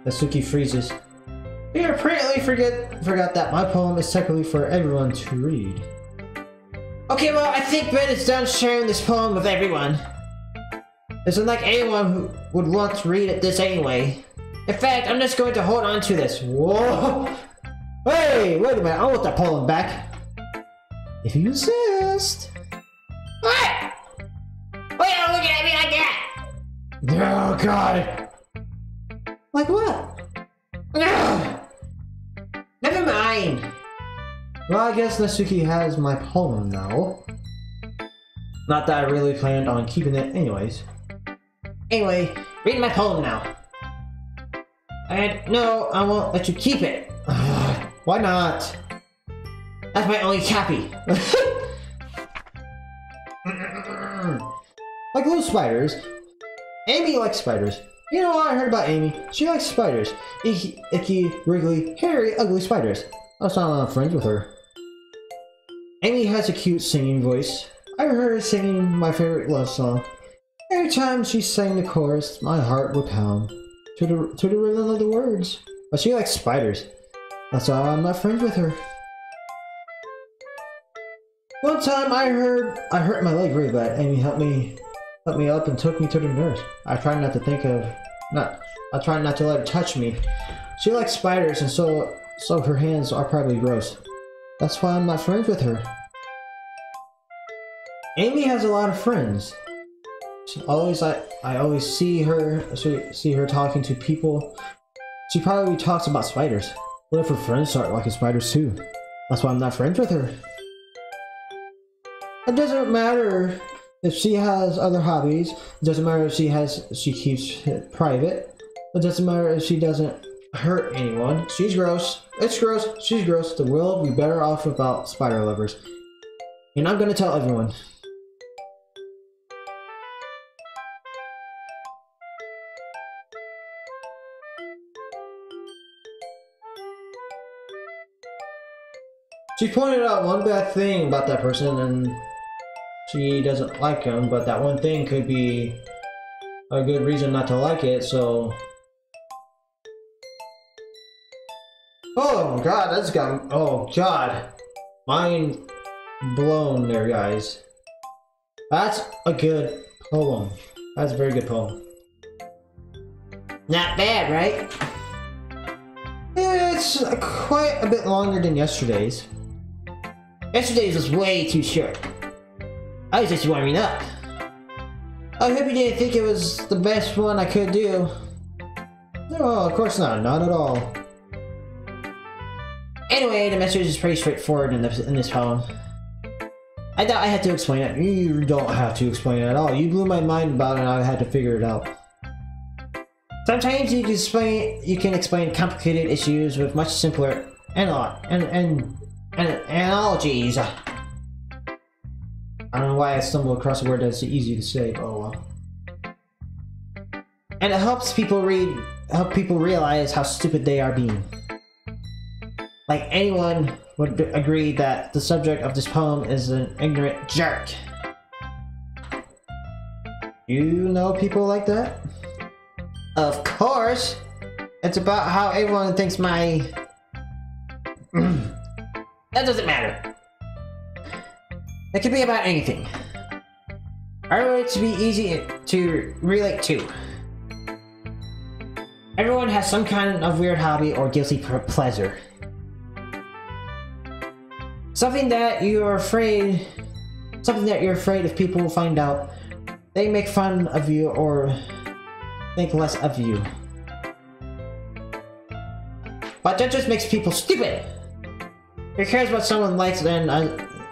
Natsuki freezes. You apparently forgot that my poem is technically for everyone to read. Okay, well, I think Ben is done sharing this poem with everyone. Isn't like anyone who would want to read this anyway. In fact, I'm just going to hold on to this. Whoa! Hey, wait a minute, I want that poem back. If you insist. What? Why are you looking at me like that? Oh, God. Like what? Never mind. Well, I guess Natsuki has my poem now. Not that I really planned on keeping it anyways. Anyway, read my poem now. And no, I won't let you keep it. Why not? That's my only copy. Like little spiders. Amy likes spiders. You know what I heard about Amy? She likes spiders. Icky, wriggly, hairy, ugly spiders. I was not friends with her. Amy has a cute singing voice. I heard her singing my favorite love song. Every time she sang the chorus, my heart would pound to the rhythm of the words. But she likes spiders. That's why I'm not friends with her. One time I hurt my leg really bad. Amy helped me up and took me to the nurse. I try not to let her touch me. She likes spiders, and so her hands are probably gross. That's why I'm not friends with her. Amy has a lot of friends. I always see her talking to people. She probably talks about spiders. What if her friends start liking spiders too? That's why I'm not friends with her. It doesn't matter if she has other hobbies. It doesn't matter if she keeps it private. It doesn't matter if she doesn't hurt anyone. She's gross. It's gross. She's gross. The world will be better off without spider lovers. And I'm gonna tell everyone. She pointed out one bad thing about that person, and she doesn't like him, but that one thing could be a good reason not to like it, so... Oh god, that's got... Oh god. Mind blown there, guys. That's a good poem. That's a very good poem. Not bad, right? It's quite a bit longer than yesterday's. Yesterday's was way too short. I was just warming up. I hope you didn't think it was the best one I could do. No, of course not. Not at all. Anyway, the message is pretty straightforward in this poem. I doubt I had to explain it. You don't have to explain it at all. You blew my mind about it and I had to figure it out. Sometimes you can explain complicated issues with much simpler analogies. I don't know why I stumbled across a word that's easy to say. Oh well. And it helps people realize how stupid they are being. Like anyone would agree that the subject of this poem is an ignorant jerk. You know people like that? Of course! It's about how everyone thinks my... That doesn't matter. It could be about anything. I want it to be easy to relate to. Everyone has some kind of weird hobby or guilty pleasure. Something that you're afraid if people will find out. They make fun of you or think less of you. But that just makes people stupid. Who cares what someone likes and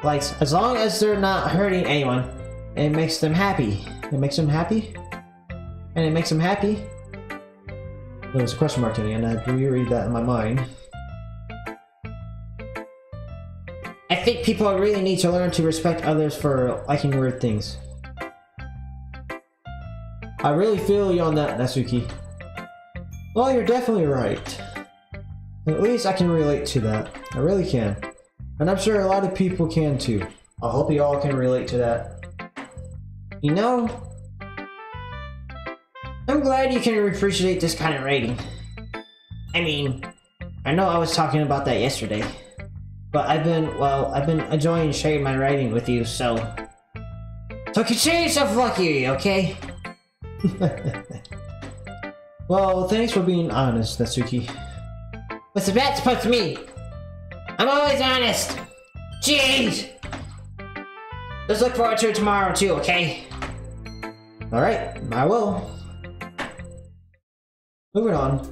likes, as long as they're not hurting anyone? It makes them happy. It makes them happy? And it makes them happy? There was a question mark to the end. I had to reread that in my mind. I think people really need to learn to respect others for liking weird things. I really feel you on that, Natsuki. Well, you're definitely right. At least I can relate to that. I really can. And I'm sure a lot of people can too. I hope you all can relate to that. You know, I'm glad you can appreciate this kind of writing. I mean, I know I was talking about that yesterday. But I've been enjoying sharing my writing with you, so consider yourself lucky, okay? Well, thanks for being honest, Natsuki. What's that supposed to mean? I'm always honest! Jeez! Let's look forward to it tomorrow too, okay? Alright, I will. Moving on.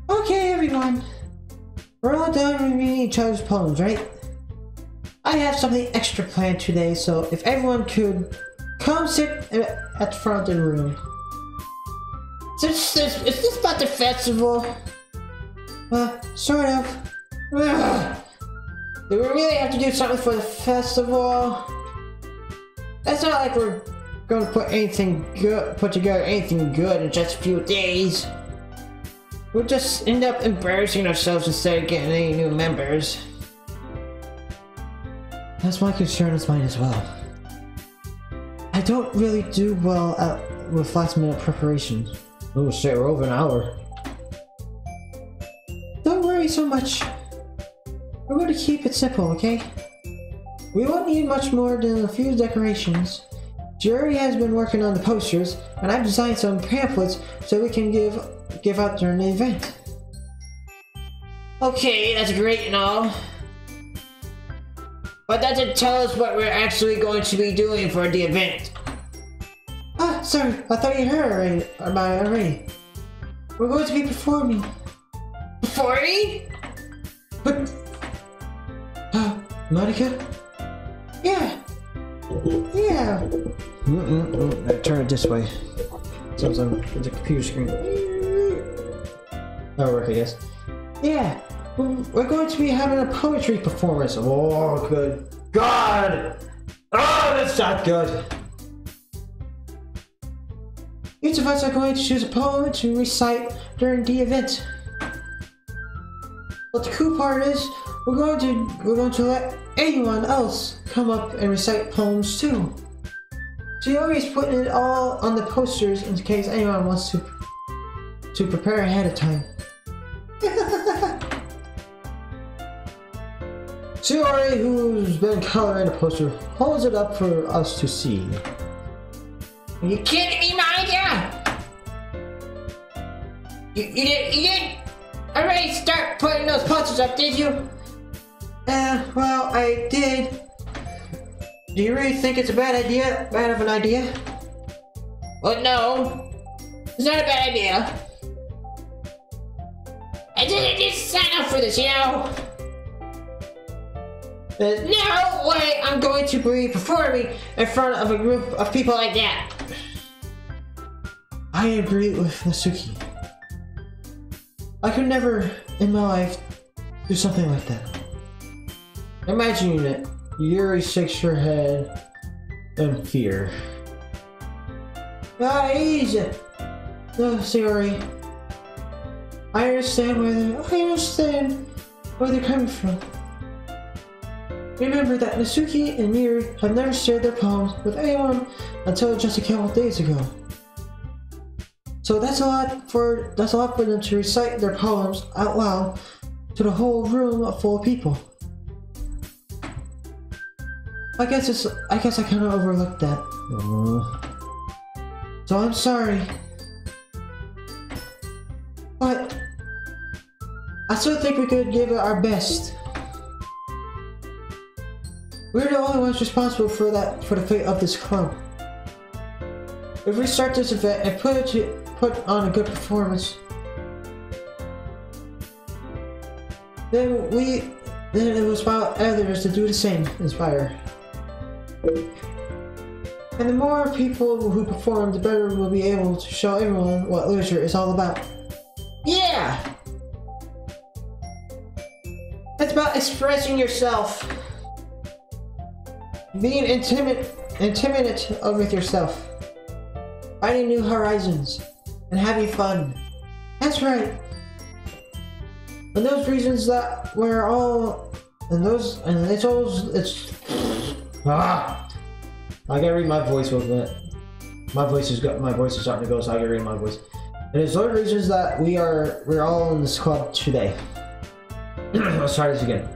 Okay, everyone. We're all done reading each other's poems, right? I have something extra planned today, so if everyone could come sit at the front of the room. Is this about the festival? Sort of. Ugh. Do we really have to do something for the festival? That's not like we're going to put together anything good in just a few days. We'll just end up embarrassing ourselves instead of getting any new members. That's my concern as mine as well. I don't really do well with last-minute preparations. Oh shit, we're over an hour. Don't worry so much. We're going to keep it simple, okay? We won't need much more than a few decorations. Jerry has been working on the posters, and I've designed some pamphlets so we can give out during the event. Okay, that's great and all. But that doesn't tell us what we're actually going to be doing for the event. Ah, sorry, I thought you heard about it already. We're going to be performing. Performing? But... Monica? Yeah. Yeah. Turn it this way. Sounds like it's a computer screen. That'll work, I guess. Yeah. We're going to be having a poetry performance. Oh, good God! Oh, that's not good. Each of us are going to choose a poem to recite during the event. But the cool part is, we're going to let anyone else come up and recite poems too. So you always put it all on the posters in case anyone wants to prepare ahead of time. Shiori, who's been coloring the poster, holds it up for us to see. Are you kidding me, Monica? You didn't already start putting those posters up, did you? Well, I did. Do you really think it's a bad of an idea? Well, no. It's not a bad idea. I didn't sign up for this, you know? There's no way I'm going to be performing in front of a group of people like that. I agree with Nasuki. I could never in my life do something like that. Imagine it. Yuri shakes her head in fear. Easy. No, Shiori. I understand where they're coming from. Remember that Nasuki and Yuri have never shared their poems with anyone until just a couple of days ago. So that's a lot for them to recite their poems out loud to the whole room full of people. I guess I kind of overlooked that. So I'm sorry. But I still think we could give it our best. We're the only ones responsible for the fate of this club. If we start this event and put on a good performance, then it will inspire others to do the same. Inspire. And the more people who perform, the better we'll be able to show everyone what literature is all about. Yeah! It's about expressing yourself. Being intimate with yourself. Finding new horizons. And having fun. That's right. And those reasons that we're all... I gotta read my voice real quick. My voice is starting to go, so I gotta read my voice. And there's other reasons that we're all in this club today. Let's try this again.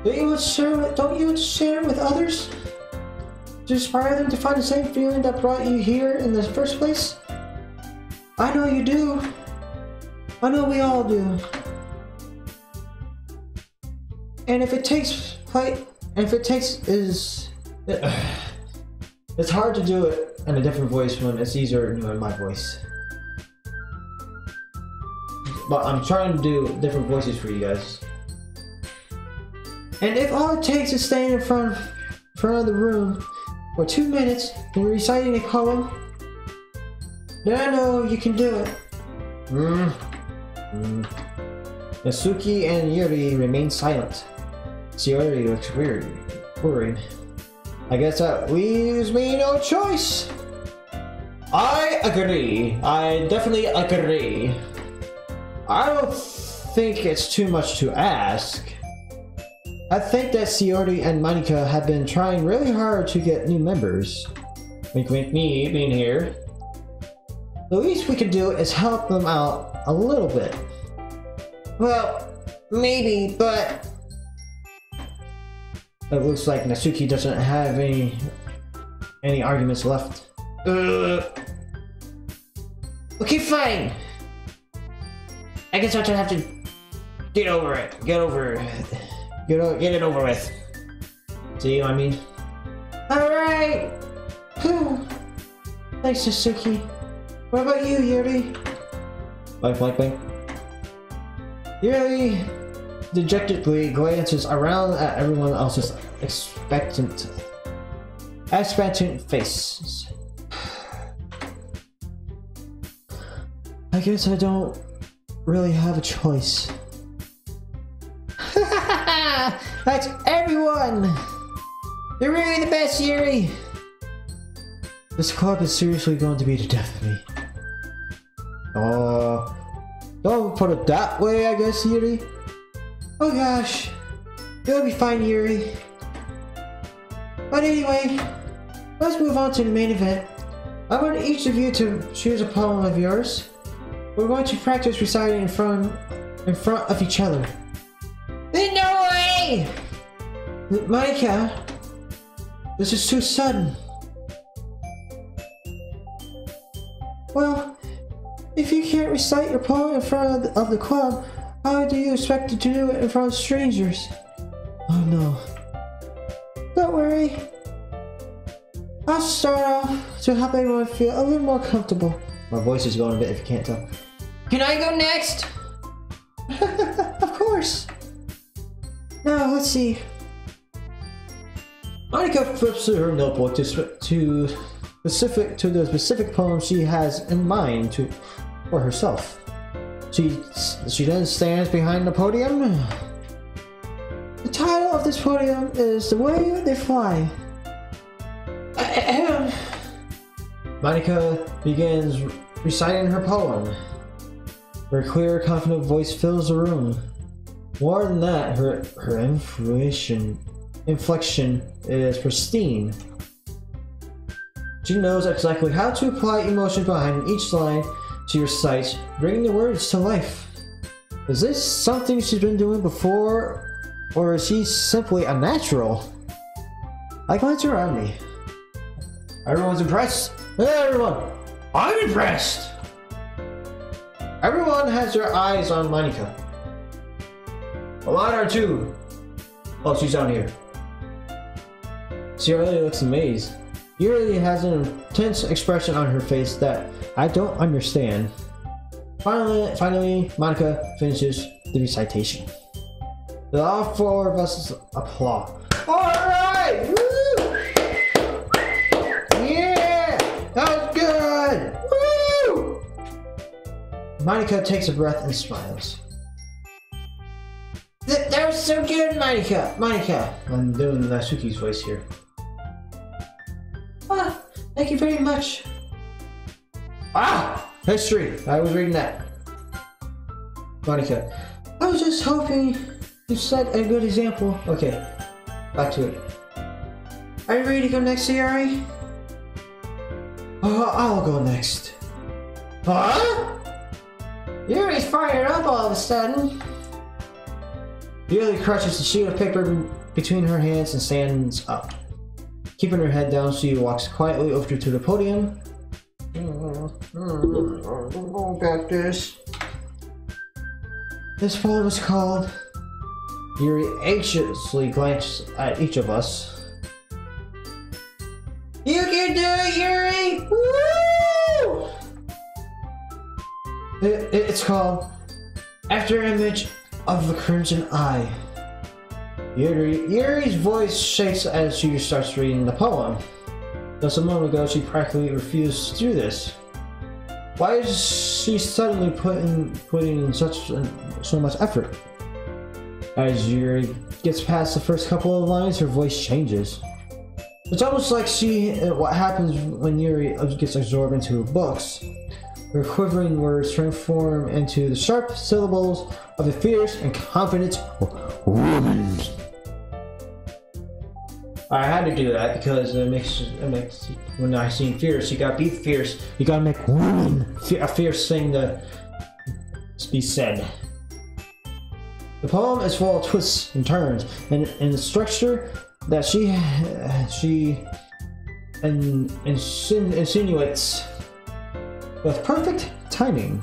Don't you want to share it with others? To inspire them to find the same feeling that brought you here in the first place? I know you do. I know we all do. And if it takes it's hard to do it in a different voice when it's easier in my voice. But I'm trying to do different voices for you guys. And if all it takes is staying in front of the room for 2 minutes and reciting a poem, then I know you can do it. Nasuki and Yuri remain silent. Shiori looks worried. I guess that leaves me no choice. I agree. I definitely agree. I don't think it's too much to ask. I think that Siori and Monica have been trying really hard to get new members. Wink wink me being here. The least we can do is help them out a little bit. Well, maybe, but... It looks like Natsuki doesn't have any arguments left. Okay, fine. I guess I'll just have to get over it. Get it over with. See what I mean? Alright. Thanks, Natsuki. What about you, Yuri? Blank, blank, blank. Yuri dejectedly glances around at everyone else's expectant faces. I guess I don't really have a choice. That's everyone! You're really the best, Yuri! This club is seriously going to be the death of me. Don't put it that way, I guess, Yuri. Oh gosh. You'll be fine, Yuri. But anyway, let's move on to the main event. I want each of you to choose a poem of yours. We're going to practice reciting in front of each other. No way! Monica, this is too sudden. Well, if you can't recite your poem in front of the club, how do you expect to do it in front of strangers? Oh no. Don't worry. I'll start off to help everyone feel a little more comfortable. My voice is going a bit if you can't tell. Can I go next? Of course. Now, let's see. Monica flips through her notebook to the specific poem she has in mind for herself. She then stands behind the podium. The title of this podium is The Way They Fly. Monica begins reciting her poem. Her clear, confident voice fills the room. More than that, her inflection is pristine. She knows exactly how to apply emotion behind each line to your sight, bringing the words to life. Is this something she's been doing before, or is she simply a natural? I glance around me. Everyone's impressed. Hey everyone! I'm impressed! Everyone has their eyes on Monica. Well, mine are too. Oh, she's down here. She really looks amazed. Yuri has an intense expression on her face that I don't understand. Finally, Monica finishes the recitation. All four of us applaud. Alright! Woo! Yeah! That was good! Woo! Monica takes a breath and smiles. That was so good, Monica! Monica! I'm doing Natsuki's voice here. Ah, thank you very much. Ah! History! I was reading that. Monica. I was just hoping you set a good example. Okay, back to it. Are you ready to go next, Yuri? I'll go next. Huh? Yuri's fired up all of a sudden. Yuri crushes the sheet of paper between her hands and stands up. Keeping her head down, she walks quietly over to the podium. Got this. This poem is called... Yuri anxiously glances at each of us. You can do it, Yuri! Woo! It's called After Image of the Crimson Eye. Yuri's voice shakes as she starts reading the poem. Just a moment ago, she practically refused to do this. Why is she suddenly putting so much effort? As Yuri gets past the first couple of lines, her voice changes. It's almost like what happens when Yuri gets absorbed into her books. Her quivering words transform into the sharp syllables of a fierce and confident woman. I had to do that because it makes when I seen fierce, you gotta be fierce. You gotta make a fierce thing to be said. The poem is full of twists and turns, and the structure that she insinuates with perfect timing.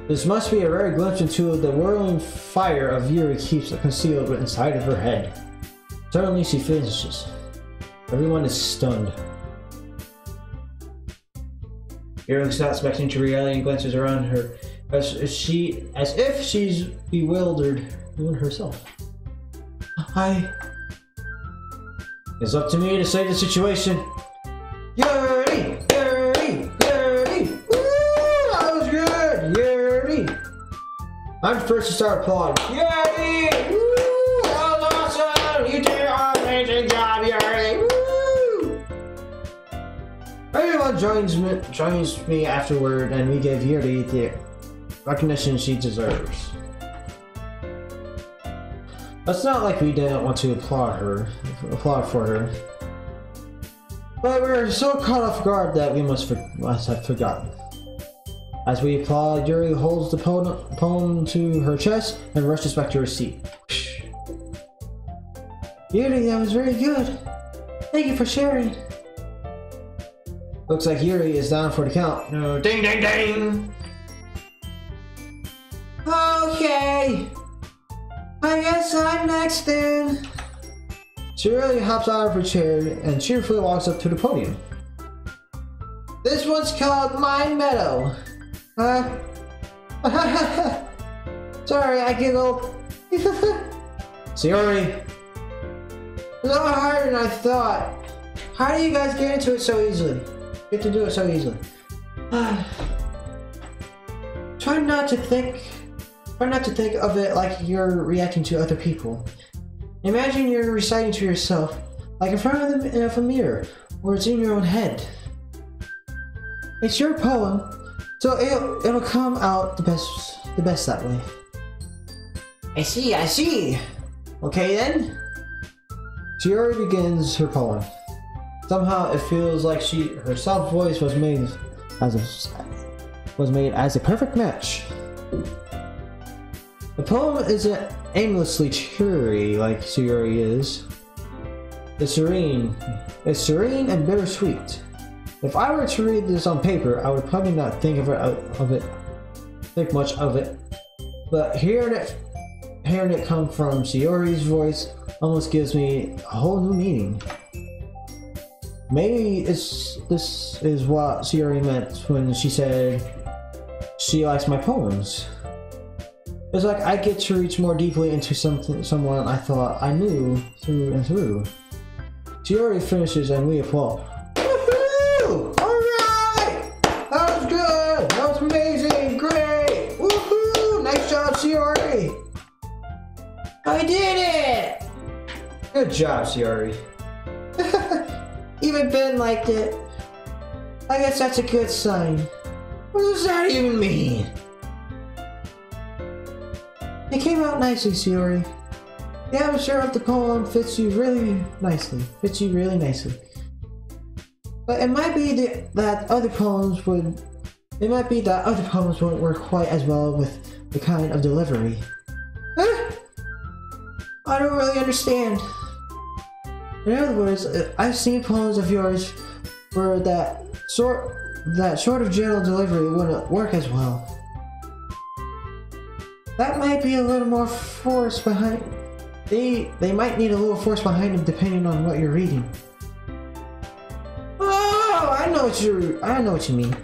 This must be a rare glimpse into the whirling fire of Yuri keeps concealed inside of her head. Suddenly she finishes. Everyone is stunned. Yuri looks not expecting to reality and glances around her as if she's bewildered herself. It's up to me to save the situation. Yuri! Yuri! Yuri! Woo! That was good! Yuri! I'm the first to start applauding. Yuri! Woo! That was awesome! You did an amazing job, Yuri! Woo! Everyone joins me afterward, and we give Yuri the recognition she deserves. It's not like we didn't want to applaud for her. But we're so caught off guard that we must have forgotten. As we applaud, Yuri holds the poem to her chest and rushes back to her seat. Yuri, that was very good. Thank you for sharing. Looks like Yuri is down for the count. Ding, ding, ding! Okay. I guess I'm next then. She really hops out of her chair and cheerfully walks up to the podium. This one's called My Meadow. Sorry, I giggled. Sayori. It's a lot harder than I thought. How do you guys get into it so easily? Get to do it so easily. Try not to think of it like you're reacting to other people. Imagine you're reciting to yourself, like in front of a mirror, or it's in your own head. It's your poem, so it'll come out the best that way. I see. Okay then. She already begins her poem. Somehow it feels like her soft voice was made as a perfect match. The poem isn't aimlessly cheery like Sayori is. It's serene and bittersweet. If I were to read this on paper, I would probably not think much of it. But hearing it come from Sayori's voice almost gives me a whole new meaning. Maybe this is what Sayori meant when she said she likes my poems. It's like I get to reach more deeply into someone I thought I knew through and through. Sayori finishes and we applaud. Woohoo! Alright! That was good! That was amazing! Great! Woohoo! Nice job, Sayori! I did it! Good job, Sayori. Even Ben liked it. I guess that's a good sign. What does that even mean? It came out nicely, Sayori. The atmosphere of the poem fits you really nicely. But it might be that other poems wouldn't work quite as well with the kind of delivery. Huh? I don't really understand. In other words, I've seen poems of yours where that sort of general delivery wouldn't work as well. That might be a little more force behind. They might need a little force behind them depending on what you're reading. Oh, I know what you mean.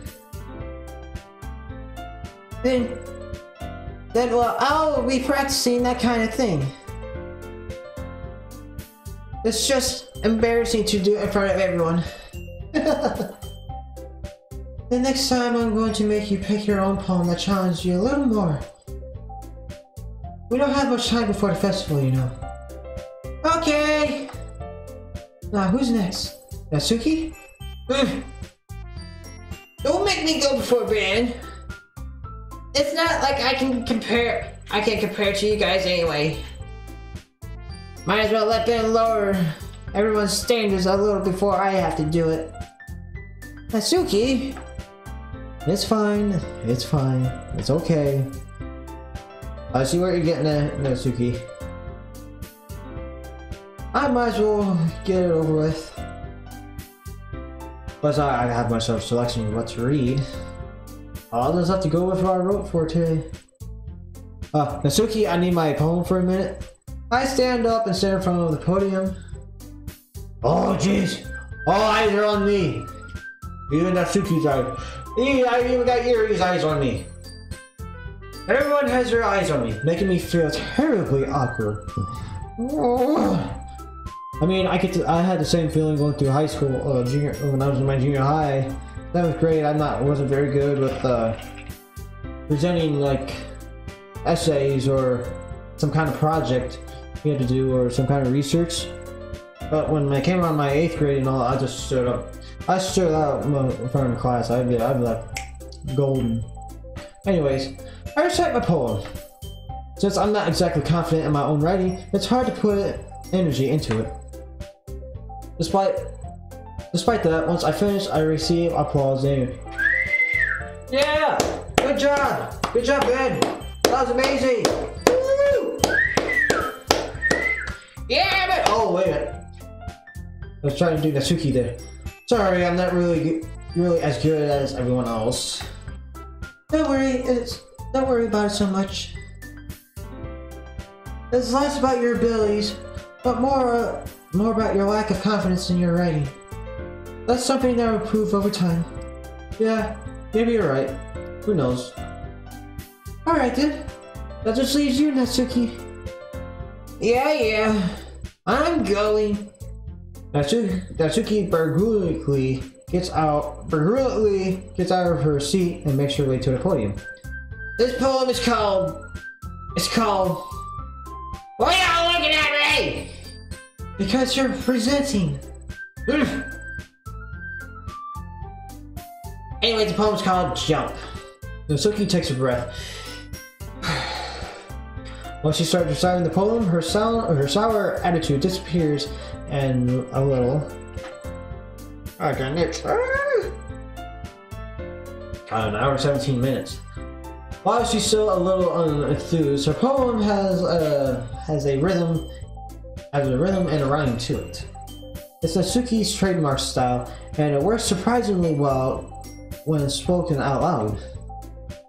Then well, I'll be practicing that kind of thing. It's just embarrassing to do it in front of everyone. The next time I'm going to make you pick your own poem that challenges you a little more. We don't have much time before the festival, you know. Okay! Now, who's next? Natsuki? Don't make me go before Ben. It's not like I can compare to you guys anyway. Might as well let them lower everyone's standards a little before I have to do it. Natsuki! It's fine. It's fine. It's okay. I see what you're getting at, Natsuki. I might as well get it over with. Plus, I have myself selection of what to read. I'll just have to go with what I wrote for today. Natsuki, I need my poem for a minute. I stand up and stand in front of the podium. Oh, jeez. All eyes are on me. Even Natsuki's eyes. I even got Yuri's eyes on me. Everyone has their eyes on me, making me feel terribly awkward. I mean, I had the same feeling going through high school, when I was in my junior high. 7th grade, wasn't very good with presenting like essays or some kind of project we had to do or some kind of research. But when I came around my 8th grade and all, I just stood up. I stood out in front of the class. I'd be like golden. Anyways, I recite my poem. Since I'm not exactly confident in my own writing, it's hard to put energy into it. Despite that, once I finish, I receive applause and yeah! Good job! Good job, Ben! That was amazing! Woo! Yeah, man! Oh, wait a minute. I was trying to do Natsuki there. Sorry, I'm not really as good as everyone else. Don't worry about it so much. It's less about your abilities, but more about your lack of confidence in your writing. That's something that will improve over time. Yeah, maybe you're right. Who knows? Alright then. That just leaves you, Natsuki. Yeah. I'm going. Natsuki begrudgingly gets out of her seat and makes her way to the podium. This poem is called... Why are you looking at me? Because you're presenting. Anyway, the poem's called Jump. Natsuki takes a breath. Once she starts reciting the poem, her sour attitude disappears and a little. An hour and 17 minutes. While she's still a little unenthused, her poem has a rhythm and a rhyme to it. It's Natsuki's trademark style, and it works surprisingly well when spoken out loud.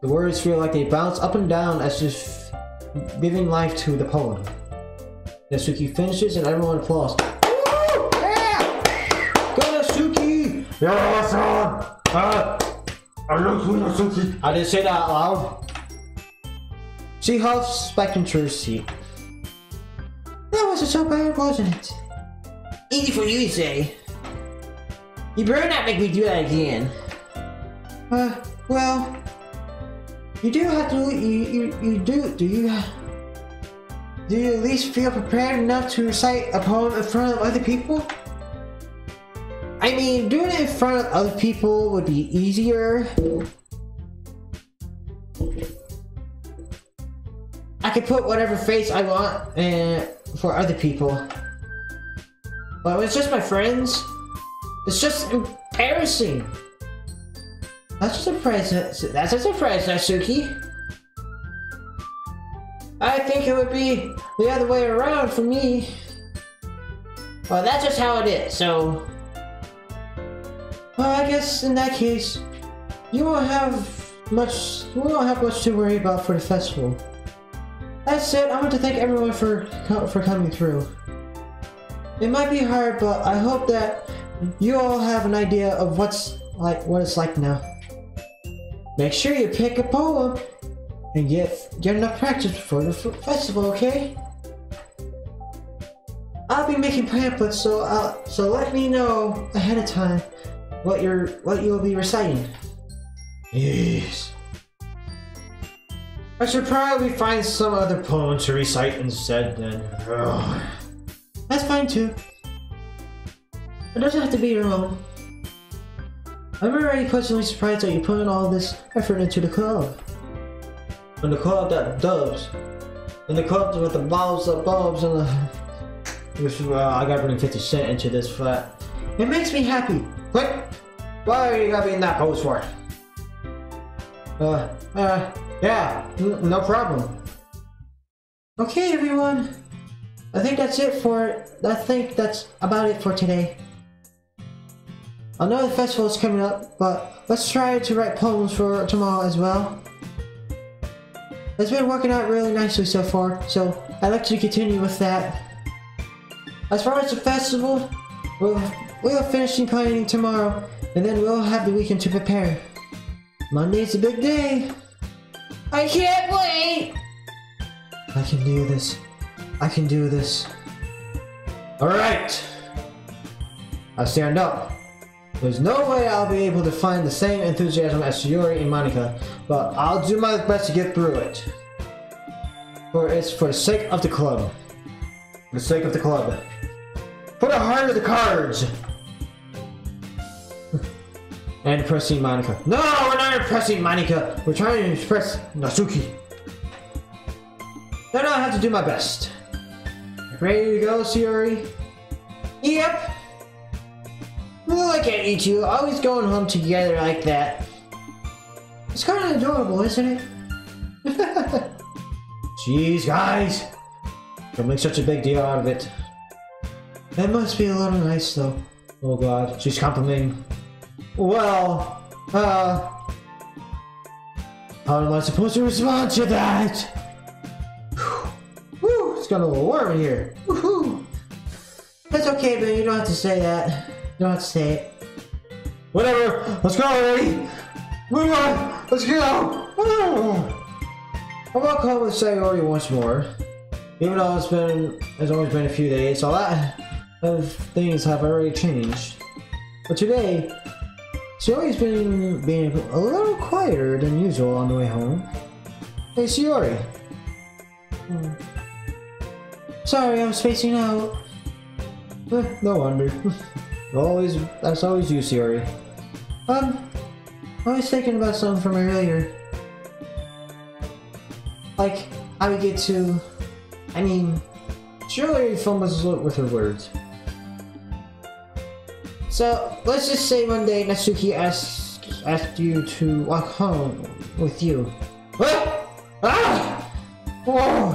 The words feel like they bounce up and down as if giving life to the poem. Natsuki finishes and everyone applauds. Woo! Yeah! Go Natsuki! Yeah, son! I love you, Natsuki. I didn't say that out loud. She huffs back into her seat. That wasn't so bad, wasn't it? Easy for you to say. You better not make me do that again. Well, you do have to. Do you at least feel prepared enough to recite a poem in front of other people? I mean, doing it in front of other people would be easier. I could put whatever face I want for other people. But when it's just my friends, it's just embarrassing. That's a surprise, Natsuki. I think it would be the other way around for me. Well, that's just how it is, so... Well, I guess in that case, you won't have much to worry about for the festival. That said, I want to thank everyone for coming through. It might be hard, but I hope that you all have an idea of what it's like now. Make sure you pick a poem and get enough practice before the festival, okay? I'll be making pamphlets, so let me know ahead of time what you'll be reciting. Yes. I should probably find some other poem to recite instead then. Ugh. That's fine too. It doesn't have to be your own. I'm already pleasantly surprised that you put in all this effort into the club. And the club that dubs. And the club with the bulbs and the... I gotta bring 50 cents into this flat. It makes me happy. What? Why are you gotta be in that pose for? Yeah, no problem. Okay, everyone. I think that's about it for today. I know the festival is coming up, but let's try to write poems for tomorrow as well. It's been working out really nicely so far, so I'd like to continue with that. As far as the festival, we'll finish planning tomorrow, and then we'll have the weekend to prepare. Monday's a big day. I can't wait! I can do this. I can do this. Alright! I stand up. There's no way I'll be able to find the same enthusiasm as Shiori and Monica, but I'll do my best to get through it. For it's for the sake of the club. For the sake of the club. For the heart of the cards! And impressing Monica. No, we're not impressing Monica! We're trying to impress Natsuki. Then I'll have to do my best. Ready to go, Shiori? Yep. Look at you two, always going home together like that. It's kind of adorable, isn't it? Jeez, guys! Don't make such a big deal out of it. That must be a little nice, though. Oh god, she's complimenting. Well, how am I supposed to respond to that? Whew, it's got a little warm in here. Woohoo! That's okay, but you don't have to say that. You don't have to say it. Whatever, let's go already! Move on, let's go! I'll walk home with Sayori once more. Even though it's only been a few days, a lot of things have already changed. But today, Shiori's been being a little quieter than usual on the way home. Hey Shiori! Sorry, I was spacing out. No wonder. That's always you, Shiori. I was thinking about something from earlier. Like, how we get to... I mean... Shiori fumbles with her words. So, let's just say one day Natsuki asked you to walk home with you. What? Ah! Whoa!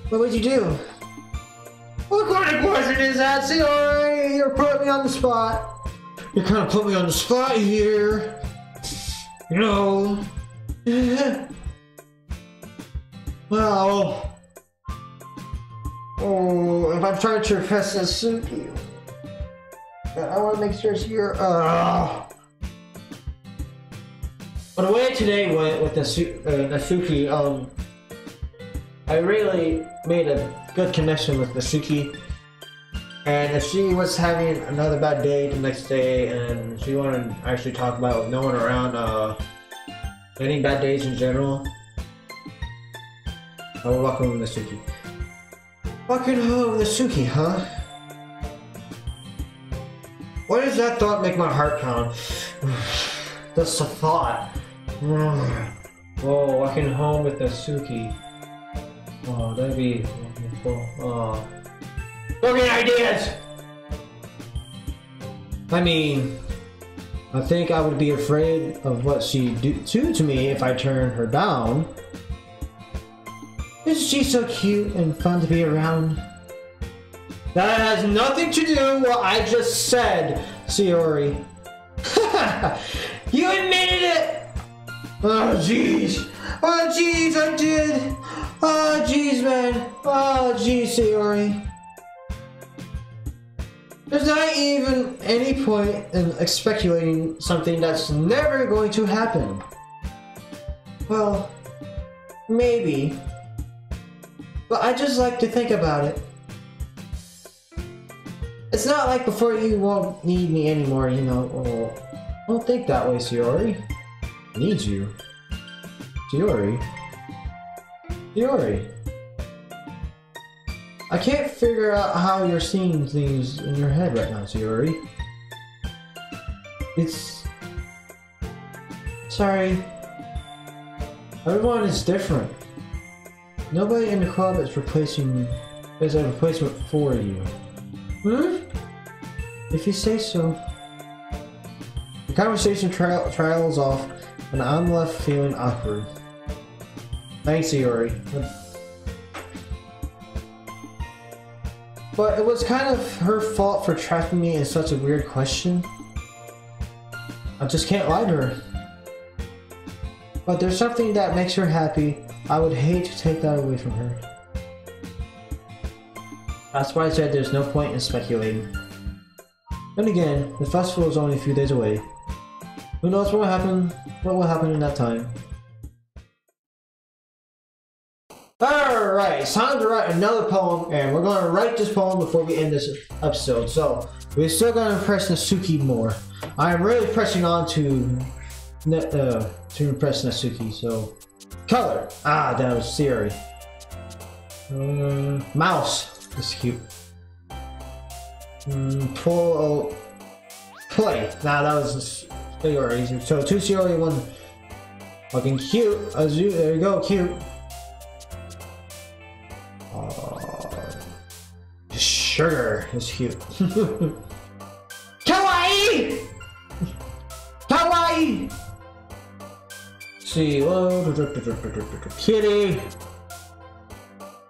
What would you do? What kind of question is that, Shiori? You're putting me on the spot. You kind of put me on the spot here. You know. Well. Oh, if I'm trying to impress Natsuki, I want to make sure you're. But the way today went with Natsuki, I really made a good connection with Natsuki. And if she was having another bad day the next day and she wanted to actually talk about no one around, any bad days in general, I would walk home with Natsuki. Walking home with Natsuki, huh? Why does that thought make my heart pound? That's a thought. Whoa, walking home with Natsuki. Oh, that'd be wonderful. Oh. Don't get ideas! I mean, I think I would be afraid of what she'd do to me if I turned her down. Isn't she so cute and fun to be around? That has nothing to do with what I just said, Shiori. You admitted it! Oh jeez! Oh jeez, I did! Oh jeez, man! Oh jeez, Shiori. There's not even any point in speculating something that's never going to happen. Well, maybe. But I just like to think about it. It's not like before you won't need me anymore, you know. Oh, don't think that way, Shiori. I need you. Shiori. Shiori. I can't figure out how you're seeing things in your head right now, Shiori. It's... Sorry. Everyone is different. Nobody in the club is replacing There's a replacement for you. Hmm? If you say so. The conversation trails off, and I'm left feeling awkward. Thanks, Iori. But it was kind of her fault for trapping me in such a weird question. I just can't lie to her. But there's something that makes her happy. I would hate to take that away from her. That's why I said there's no point in speculating. Then again, the festival is only a few days away. Who knows what will happen in that time. Alright, it's time to write another poem, and we're going to write this poem before we end this episode. So, we're still going to impress Natsuki more. I am really pressing on to impress Natsuki, so... Color! Ah, that was Siri. Mouse. This is cute. Play. Nah, that was Siri. So, 2 Siri, 1... Fucking cute. There you go, cute. Sugar is cute. Kawaii! Kawaii! See, kitty.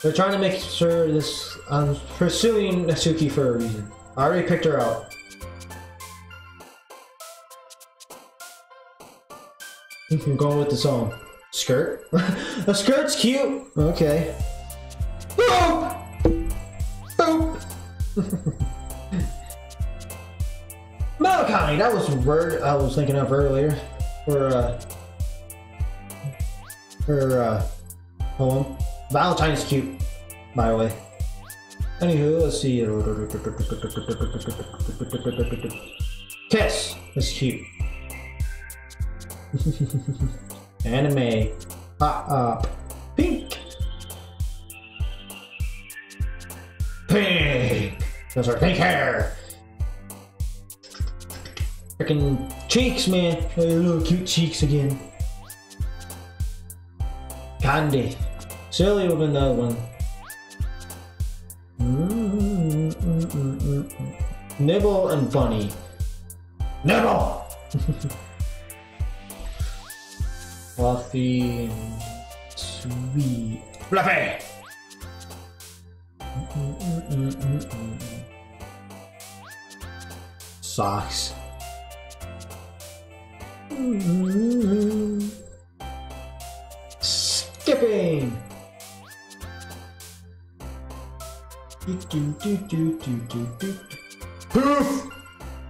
They're trying to make sure this. I'm pursuing Natsuki for a reason. I already picked her out. I'm going with the song. Skirt? A skirt's cute! Okay. Boop! Boop! Melancholy! That was a word I was thinking of earlier. For poem. Valentine's cute, by the way. Anywho, let's see. Kiss is cute. Anime. Pink. Pink. Those are pink hair. Freaking cheeks, man. Oh, little cute cheeks again. Candy. Silly would have been the other one. Nibble and funny. Nibble! Fluffy and sweet. Fluffy! Socks. Skipping! Poof!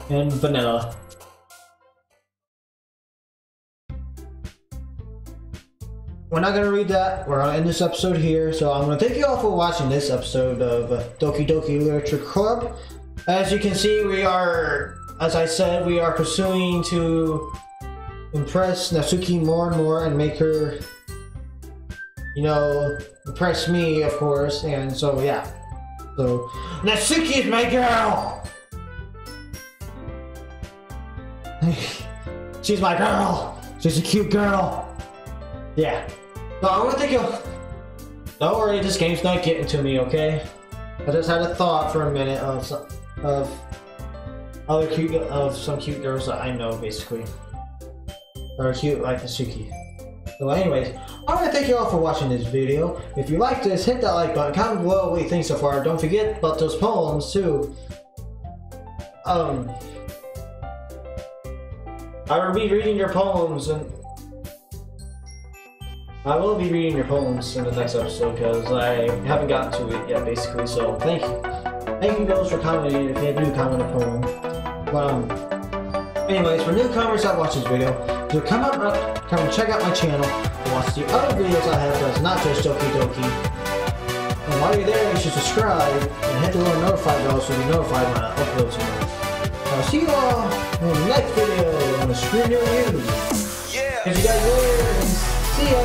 And vanilla. We're not gonna read that. We're gonna end this episode here. So I'm gonna thank you all for watching this episode of Doki Doki Literature Club. As you can see, we are, as I said, we are pursuing to impress Natsuki more and more and make her, you know, impress me, of course. And so, yeah. So, Natsuki is my girl! She's my girl! She's a cute girl! Yeah. So I want to think of... Don't worry, this game's not getting to me, okay? I just had a thought for a minute of some cute girls that I know, basically. Or cute like Natsuki. So anyways, I want to thank you all for watching this video. If you liked this, hit that like button, comment below what you think so far. Don't forget about those poems too. I will be reading your poems, and I will be reading your poems in the next episode because I haven't gotten to it yet, basically. So thank you. Thank you guys for commenting if you do comment a poem. But anyways, for newcomers that watch this video, so come and check out my channel and watch the other videos I have that's not just Doki Doki. And while you're there, you should subscribe and hit the little notify bell so you'll be notified when I upload some. I'll see you all in the next video on the screen near you. Yeah. Catch you guys later and see ya.